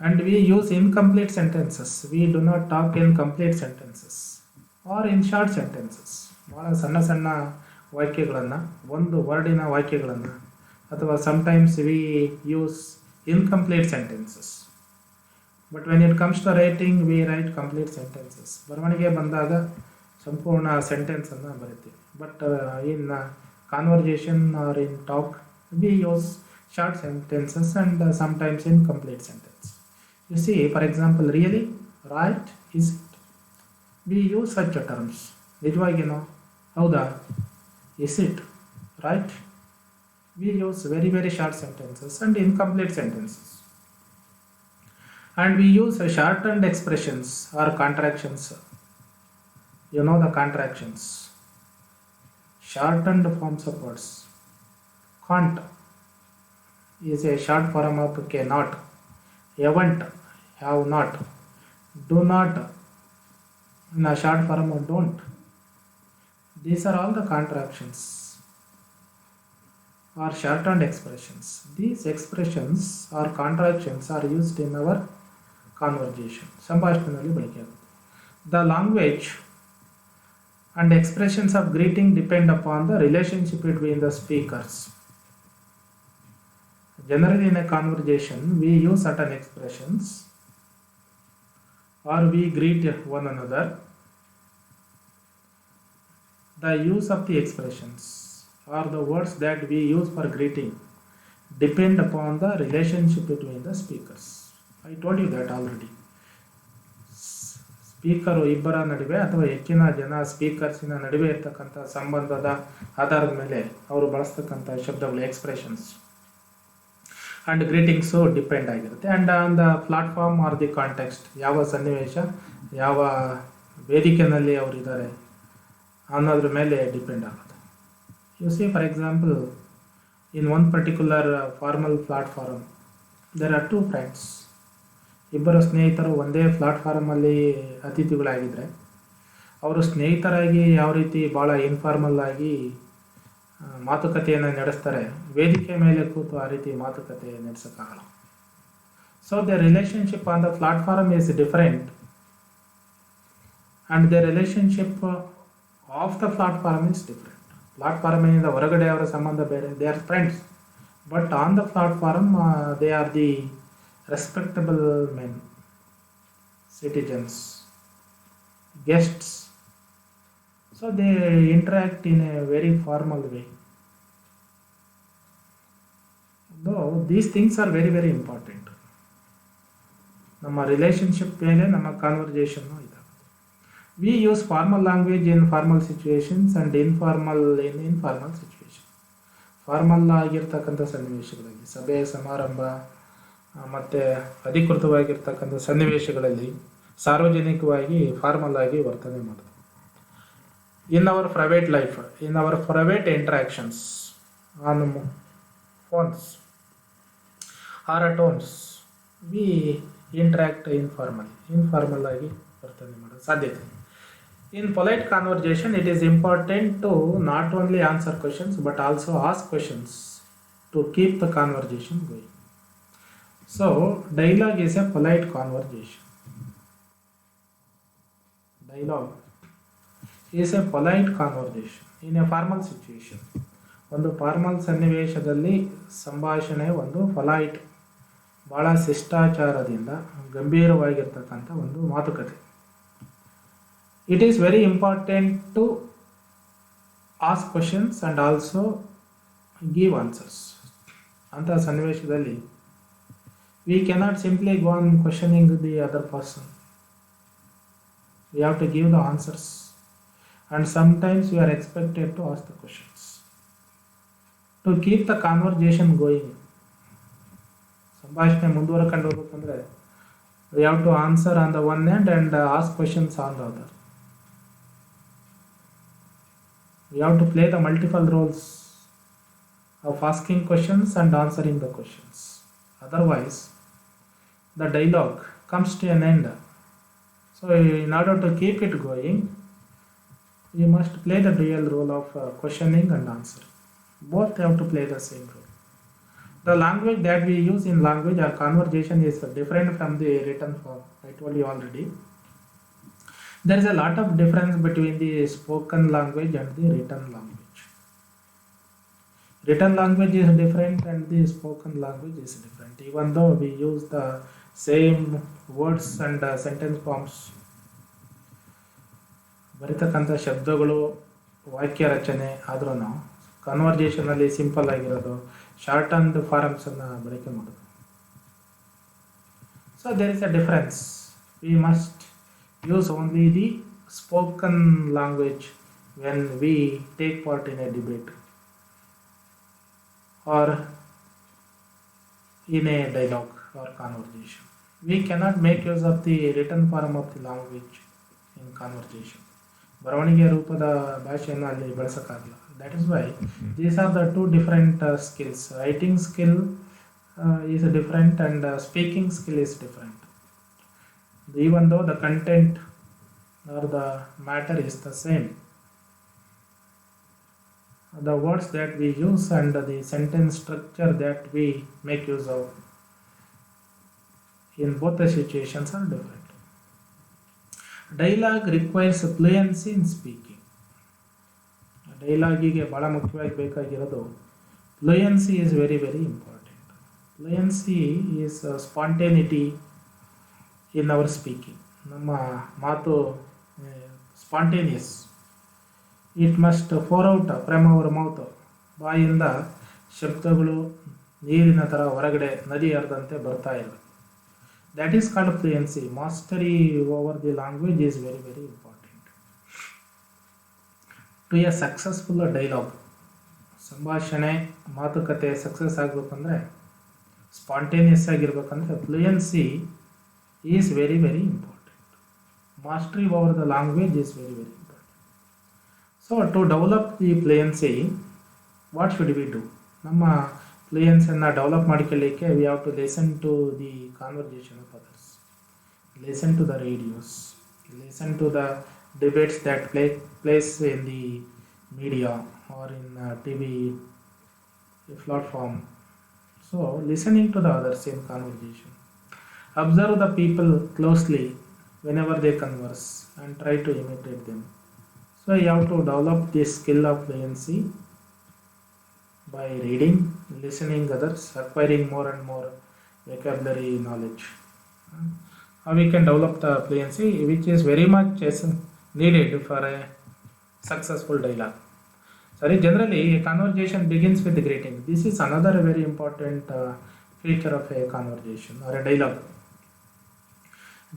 And we use incomplete sentences. We do not talk in complete sentences or in short sentences. ಭಾಳ ಸಣ್ಣ ಸಣ್ಣ ವಾಕ್ಯಗಳನ್ನು, ಒಂದು ವರ್ಡಿನ ವಾಕ್ಯಗಳನ್ನು, ಅಥವಾ sometimes we use incomplete sentences. But when it comes to writing we write complete sentences. ಬರವಣಿಗೆ ಬಂದಾಗ ಸಂಪೂರ್ಣ ಸೆಂಟೆನ್ಸನ್ನು ಬರಿತೀವಿ. But in conversation or in talk we use short sentences and sometimes incomplete sentence. You see, for example, really, right, is it? We use such terms. ನಿಜವಾಗಿ ಹೌದಾ, is it, right? We use very, very short sentences and incomplete sentences. And we use shortened expressions or contractions. You know the contractions. Shortened forms of words. Can't is a short form of cannot. Haven't, have not, do not, in a short form of don't. These are all the contractions or shortened expressions. These expressions or contractions are used in our conversation. ಸಂಭಾಷಣೆಯಲ್ಲಿ ಬಳಕೆಯಾಗುತ್ತೆ. The language and expressions of greeting depend upon the relationship between the speakers. Generally, in a conversation, we use certain expressions or we greet one another. The use of the expressions or the words that we use for greeting depend upon the relationship between the speakers. I told you that already. Speaker ಇಬ್ಬರ ನಡುವೆ ಅಥವಾ ಹೆಚ್ಚಿನ ಜನ ಸ್ಪೀಕರ್ಸಿನ ನಡುವೆ ಇರ್ತಕ್ಕಂಥ ಸಂಬಂಧದ ಆಧಾರದ ಮೇಲೆ ಅವರು ಬಳಸ್ತಕ್ಕಂಥ ಶಬ್ದಗಳು ಎಕ್ಸ್ಪ್ರೆಷನ್ಸ್ ಆ್ಯಂಡ್ ಗ್ರೀಟಿಂಗ್ಸು ಡಿಪೆಂಡ್ ಆಗಿರುತ್ತೆ. And on the platform or the context, ಯಾವ ಸನ್ನಿವೇಶ ಯಾವ ವೇದಿಕೆಯಲ್ಲಿ ಅವರಿದ್ದಾರೆ ಅನ್ನೋದ್ರ ಮೇಲೆ ಡಿಪೆಂಡ್ ಆಗುತ್ತೆ. You see for example in one particular formal platform there are two friends. ಇಬ್ಬರು ಸ್ನೇಹಿತರು ಒಂದೇ ಪ್ಲಾಟ್ಫಾರ್ಮಲ್ಲಿ ಅತಿಥಿಗಳಾಗಿದ್ದರೆ ಅವರು ಸ್ನೇಹಿತರಾಗಿ ಯಾವ ರೀತಿ ಭಾಳ ಇನ್ಫಾರ್ಮಲ್ ಆಗಿ ಮಾತುಕತೆಯನ್ನು ನಡೆಸ್ತಾರೆ, ವೇದಿಕೆ ಮೇಲೆ ಕೂತು ಆ ರೀತಿ ಮಾತುಕತೆ ನಡೆಸೋಕ್ಕಾಗಲ್ಲ. So the relationship on the platform is different and the relationship of the platform is different. ಪ್ಲಾಟ್ಫಾರ್ಮಿನಿಂದ ಹೊರಗಡೆ ಅವರ ಸಂಬಂಧ ಬೇರೆ, they are friends, but on the platform they are the respectable men, citizens, guests. So they interact in a very formal way. Though these things are very very important. ನಮ್ಮ relationship ಮೇಲೆ ನಮ್ಮ ಕಾನ್ವರ್ಜೇಷನ್ನು ಇದೆ. We use formal language in formal situations and informal in informal situations. Formal ಆಗಿರ್ತಕ್ಕಂಥ ಸನ್ನಿವೇಶಗಳಲ್ಲಿ, ಸಭೆ ಸಮಾರಂಭ ಮತ್ತು ಅಧಿಕೃತವಾಗಿರ್ತಕ್ಕಂಥ ಸನ್ನಿವೇಶಗಳಲ್ಲಿ ಸಾರ್ವಜನಿಕವಾಗಿ ಫಾರ್ಮಲ್ ಆಗಿ ವರ್ತನೆ ಮಾಡೋದು. In our private life, in our private interactions on phones or at homes we interact informal ಆಗಿ ವರ್ತನೆ ಮಾಡೋದು ಸಾಧ್ಯತೆ. In polite conversation it is important to not only answer questions but also ask questions to keep the conversation going. So, dialogue is a polite conversation. Dialogue is a polite conversation in a formal situation. ಒಂದು formal ಸನ್ನಿವೇಶದಲ್ಲಿ ಸಂಭಾಷಣೆ ಒಂದು polite, ಭಾಳ ಶಿಷ್ಟಾಚಾರದಿಂದ ಗಂಭೀರವಾಗಿರ್ತಕ್ಕಂಥ ಒಂದು ಮಾತುಕತೆ. It is very important to ask questions and also give answers. ಅಂಥ ಸನ್ನಿವೇಶದಲ್ಲಿ we cannot simply go on questioning the other person. We have to give the answers, and sometimes we are expected to ask the questions to keep the conversation going. ಸಂಭಾಷಣೆ ಮುಂದುವರ್ಕೊಂಡು ಹೋಗ್ಬೇಕಂದ್ರೆ we have to answer on the one end and ask questions on the other. We have to play the multiple roles of asking questions and answering the questions. Otherwise the dialogue comes to an end. So in order to keep it going, we must play the dual role of questioning and answering. Both have to play the same role. The language that we use in language or conversation is different from the written form. I told you already. There is a lot of difference between the spoken language and the written language. Written language is different and the spoken language is different. Even though we use the same words and sentence forms, ಬರೀತಕ್ಕಂಥ ಶಬ್ದಗಳು ವಾಕ್ಯ ರಚನೆ ಆದ್ರೂ ಕನ್ವರ್ಜೇಷನಲ್ಲಿ simple ಆಗಿರೋದು short and ಫಾರಮ್ಸನ್ನು ಬಳಕೆ ಮಾಡೋದು. So there is a difference. We must use only the spoken language when we take part in a debate or in a dialogue or conversation. We cannot make use of the written form of the language in conversation. ಬರವಣಿಗೆ ರೂಪದ ಭಾಷೆಯನ್ನು ಅಲ್ಲಿ ಬಳಸೋಕ್ಕಾಗಲ್ಲ. That is why these are the two different skills. Writing skill is different and speaking skill is different. Even though the content or the matter is the same, the words that we use and the sentence structure that we make use of in both the situations are different. Dialogue requires fluency in speaking. Dialogue ಗೆ ಬಹಳ ಮುಖ್ಯವಾಗಿ ಬೇಕಾಗಿರೋದು fluency is very very important. Fluency is spontaneity in our speaking. ನಮ್ಮ ಮಾತು spontaneous. It must pour out from our mouth. ಬಾಯಿಂದ ಶಬ್ದಗಳು ನೀರಿನ ಥರ ಹೊರಗಡೆ ನದಿ ಹರಿದಂತೆ ಬರ್ತಾ ಇರಬೇಕು. That is called fluency. Mastery over the language is very very important to a successful dialogue. ಸಂಭಾಷಣೆ ಮಾತುಕತೆ ಸಕ್ಸಸ್ ಆಗಬೇಕಂದ್ರೆ, ಸ್ಪಾಂಟೇನಿಯಸ್ ಆಗಿರ್ಬೇಕಂದ್ರೆ fluency is very very important. Mastery over the language is very very important. So to develop the fluency what should we do? ನಮ್ಮ ಫ್ಲೂಯೆನ್ಸಿಯನ್ನು develop ಮಾಡ್ಕೊಳ್ಳಿಕ್ಕೆ we have to listen to the conversation of others, listen to the radios, listen to the debates that place in the media or in TV platform. So listening to the others in conversation, observe the people closely whenever they converse and try to imitate them. So you have to develop this skill of fluency by reading, listening others, acquiring more and more vocabulary knowledge. How we can develop the fluency, which is very much needed for a successful dialogue. Sorry, generally a conversation begins with greeting. This is another very important feature of a conversation or a dialogue.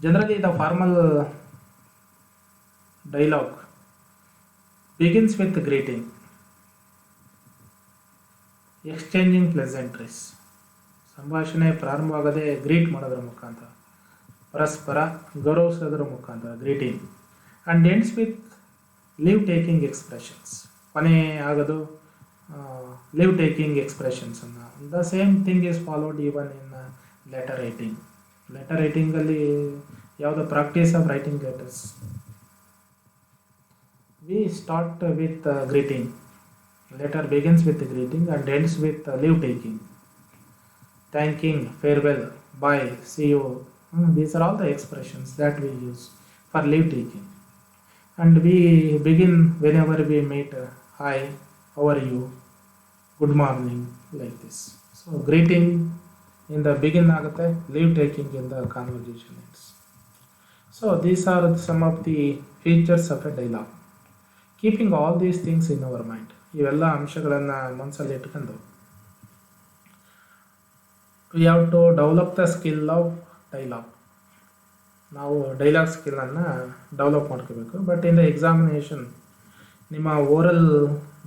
Generally the formal dialogue begins with greeting, exchanging pleasantries. ಸಂಭಾಷಣೆ ಪ್ರಾರಂಭವಾಗದೆ greet ಮಾಡೋದ್ರ ಮುಖಾಂತರ, ಪರಸ್ಪರ ಗೌರವಿಸೋದ್ರ ಮುಖಾಂತರ greeting. And ends with leave taking expressions. ಕೊನೆ ಆಗೋದು leave taking expressions ಅನ್ನು. The same thing is followed even in letter writing. Letter writing ಅಲ್ಲಿ ಯಾವುದು practice of writing letters, we start with greeting. Letter begins with greeting and ends with leave taking, thanking, farewell, bye, see you. These are all the expressions that we use for leave taking. And we begin whenever we meet, hi, how are you, good morning, like this. So greeting in the begin ಆಗುತ್ತೆ, leave taking in the conversation ends. So these are some of the features of a dialogue. Keeping all these things in our mind, ಇವೆಲ್ಲ ಅಂಶಗಳನ್ನು ಮನಸ್ಸಲ್ಲಿ ಇಟ್ಕೊಂಡು we have to develop the skill of dialogue. ನಾವು dialogue ಸ್ಕಿಲ್ಲನ್ನು develop ಮಾಡ್ಕೋಬೇಕು. But in the examination ನಿಮ್ಮ oral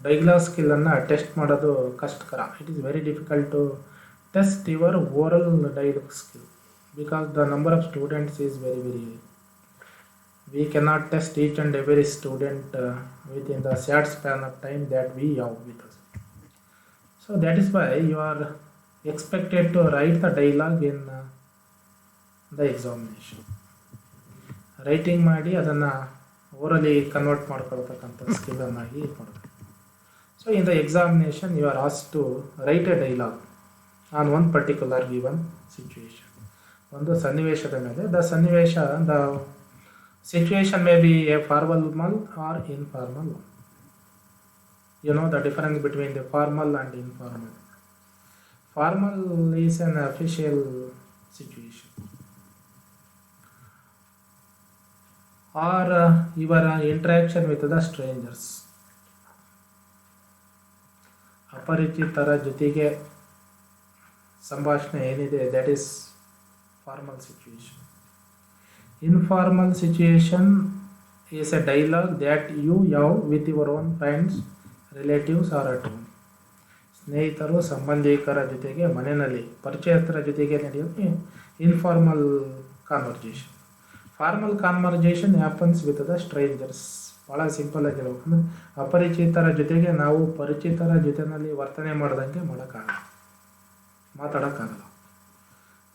dialogue ಸ್ಕಿಲ್ಲನ್ನು test ಮಾಡೋದು ಕಷ್ಟಕರ. It is very difficult to test your oral dialogue skill because the number of students is very very high. We cannot test each and every student within the short span of time that we have with us. So that is why you are expected to write the dialogue in the examination. Writing ಮಾಡಿ ಅದನ್ನು orally convert ಮಾಡ್ಕೊಳ್ತಕ್ಕಂಥ ಸ್ಕಿಲ್ಲನ್ನಾಗಿ ಮಾಡಬೇಕು. So in the examination you are ask to write a dialogue on one particular given situation. ಒಂದು ಸನ್ನಿವೇಶದ ಮೇಲೆ, the situation may be a formal or informal. You know the difference between the formal and informal. Formal is an official situation. Or your interaction with the strangers. ಅಪರಿಚಿತರ ಜೊತೆಗೆ ಸಂಭಾಷಣೆ ಏನಿದೆ, that is formal situation. Informal situation is a dialogue that you have with your own friends, relatives or at home. ಸ್ನೇಹಿತರು ಸಂಬಂಧಿಕರ ಜೊತೆಗೆ ಮನೆಯಲ್ಲಿ ಪರಿಚಯಸ್ಥರ ಜೊತೆಗೆ ನಡೆಯೋದು informal conversation. Formal conversation happens with the stranger's. ಭಾಳ ಸಿಂಪಲ್ ಆಗಿ ಹೇಳ್ಬೇಕಂದ್ರೆ ಅಪರಿಚಿತರ ಜೊತೆಗೆ ನಾವು ಪರಿಚಿತರ ಜೊತೆಯಲ್ಲಿ ವರ್ತನೆ ಮಾಡ್ದಂಗೆ ಮಾತಾಡೋಕ್ಕಾಗಲ್ಲ.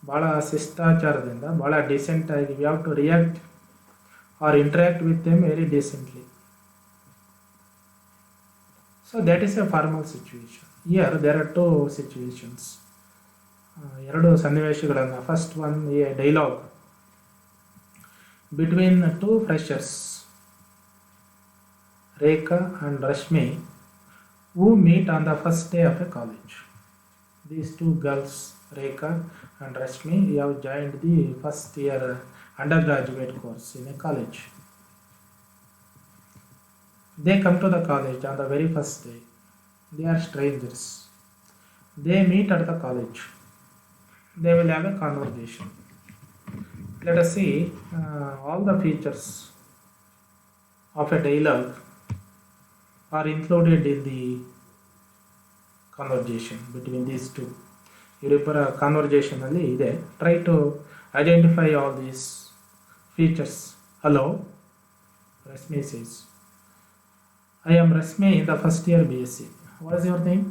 ಭಾಳ ಶಿಷ್ಟಾಚಾರದಿಂದ, ಭಾಳ ಡಿಸೆಂಟಾಗಿ we have to react or interact with them very decently. So that is a formal situation. Here there are two situations. ಎರಡು ಸನ್ನಿವೇಶಗಳನ್ನು. First one, a dialogue between two freshers, Rekha and Rashmi, who meet on the first day of a college. These two girls, Rekha and Rashmi, have joined the first year undergraduate course in a college. They come to the college on the very first day. They are strangers. They meet at the college. They will have a conversation. Let us see all the features of a dialogue are included in the conversation between these two. ಇವರಿಬ್ಬರ ಕಾನ್ವರ್ಜೇಷನಲ್ಲಿ ಇದೆ. Try to identify all these features. Hello, Rashmi says, I am Rashmi in the first year BSc. What is your name?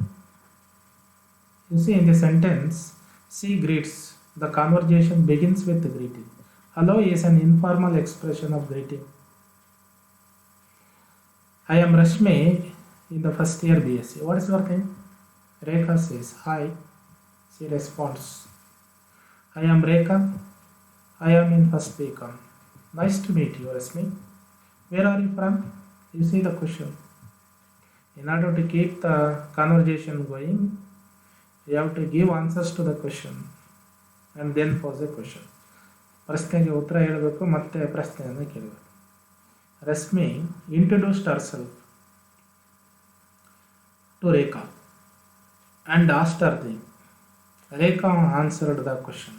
You see, in the sentence, she greets. The conversation begins with greeting. Hello is an informal expression of greeting. I am Rashmi in the first year BSc. What is your name? Rekha says, hi. She responds, I am Rekha. I am in first BCom. Nice to meet you, Rashmi. Where are you from? You see the question. In order to keep the conversation going, you have to give answers to the question and then pose a question. ಪ್ರಶ್ನೆಗೆ ಉತ್ತರ ಹೇಳಬೇಕು ಮತ್ತೆ ಪ್ರಶ್ನೆಯನ್ನು ಕೇಳಬೇಕು. Rashmi introduced herself to Rekha and asked her name. Rekha answered the question.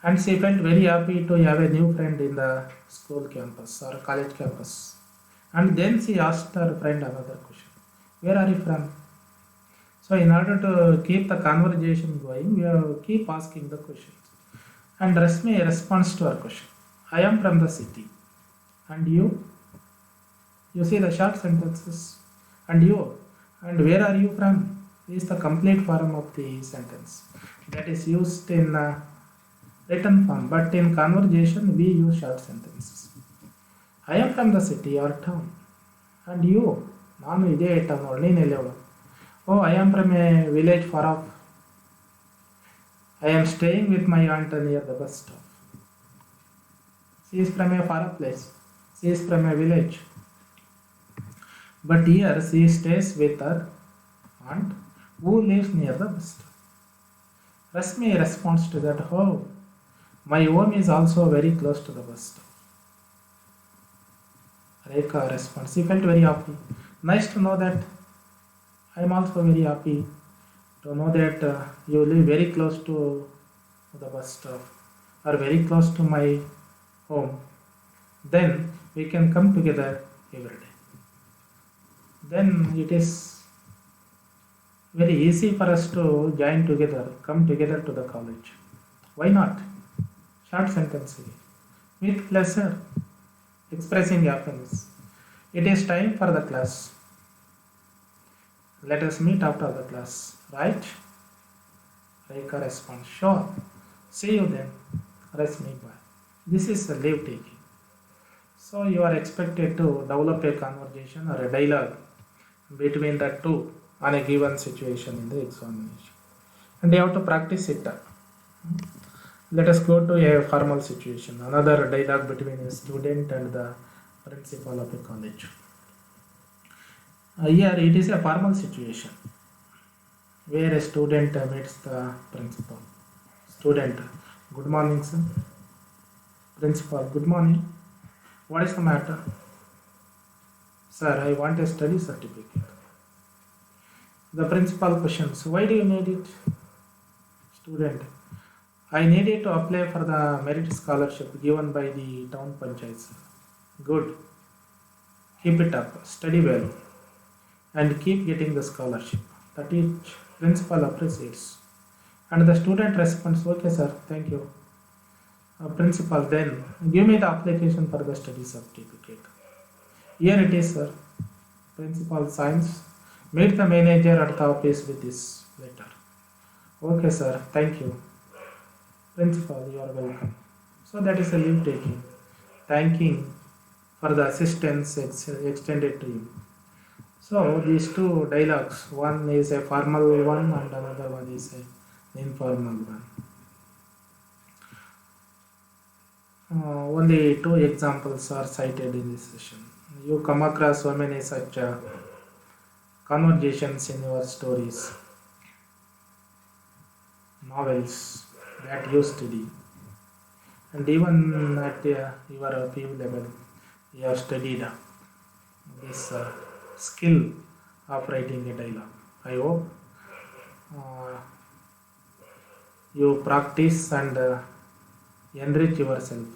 And she felt very happy to have a new friend in the school campus or college campus. And then she asked her friend another question. Where are you from? So in order to keep the conversation going, we have to keep asking the questions. And Rashmi responds to her question. I am from the city. And you? You see the short sentences. And you? And where are you from? Is the complete form of the sentence. That is used in written form, but in conversation we use short sentences. I am from the city or town. And you? ನಾನು ಇದೇ town. ನೀನು ಎಲ್ಲಿಯವಳು? Oh, I am from a village far off. I am staying with my aunt near the bus stop. She is from a far off place. She is from a village. But here she stays with her aunt who lives near the bus stop. Rashmi responds to that, oh, my home is also very close to the bus stop. Rekha responds, she felt very happy. Nice to know that. I am also very happy to know that you live very close to the bus stop or very close to my home. Then we can come together every day. Then it is very easy for us to join together, come together to the college. Why not? Short sentence again. With pleasure, expressing happiness. It is time for the class. Let us meet after the class, right? Rekha responds, sure. See you then. Rashmi, bye. This is a leave taking. So you are expected to develop a conversation or a dialogue between the two on a given situation in the examination. And you have to practice it. Let us go to a formal situation. Another dialogue between a student and the principal of a college. Here it is a formal situation where a student meets the principal. Student, good morning sir. Principal, good morning. What is the matter? Sir, I want a study certificate. The principal questions, why do you need it? Student, I need it to apply for the merit scholarship given by the town panchayat. Good. Keep it up. Study well. And keep getting the scholarship. That each principal appreciates. And the student responds, okay sir, thank you. Principal, then give me the application for the study certificate. Here it is sir. Principal signs. Meet the manager at the office with this letter. Okay sir, thank you. Principal, you are welcome. So that is a leave taking. Thanking for the assistance extended to you. So these two dialogues, one is a formal one and another one is an informal one. Only two examples are cited in this session. You come across so many such conversations in your stories, novels that you study, and even at your PU level, you have studied this skill of writing a dialogue. I hope uh, you practice and enrich yourself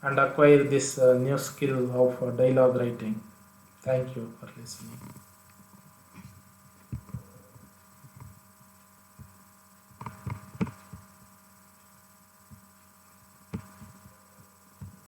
and acquire this new skill of dialogue writing. Thank you for listening.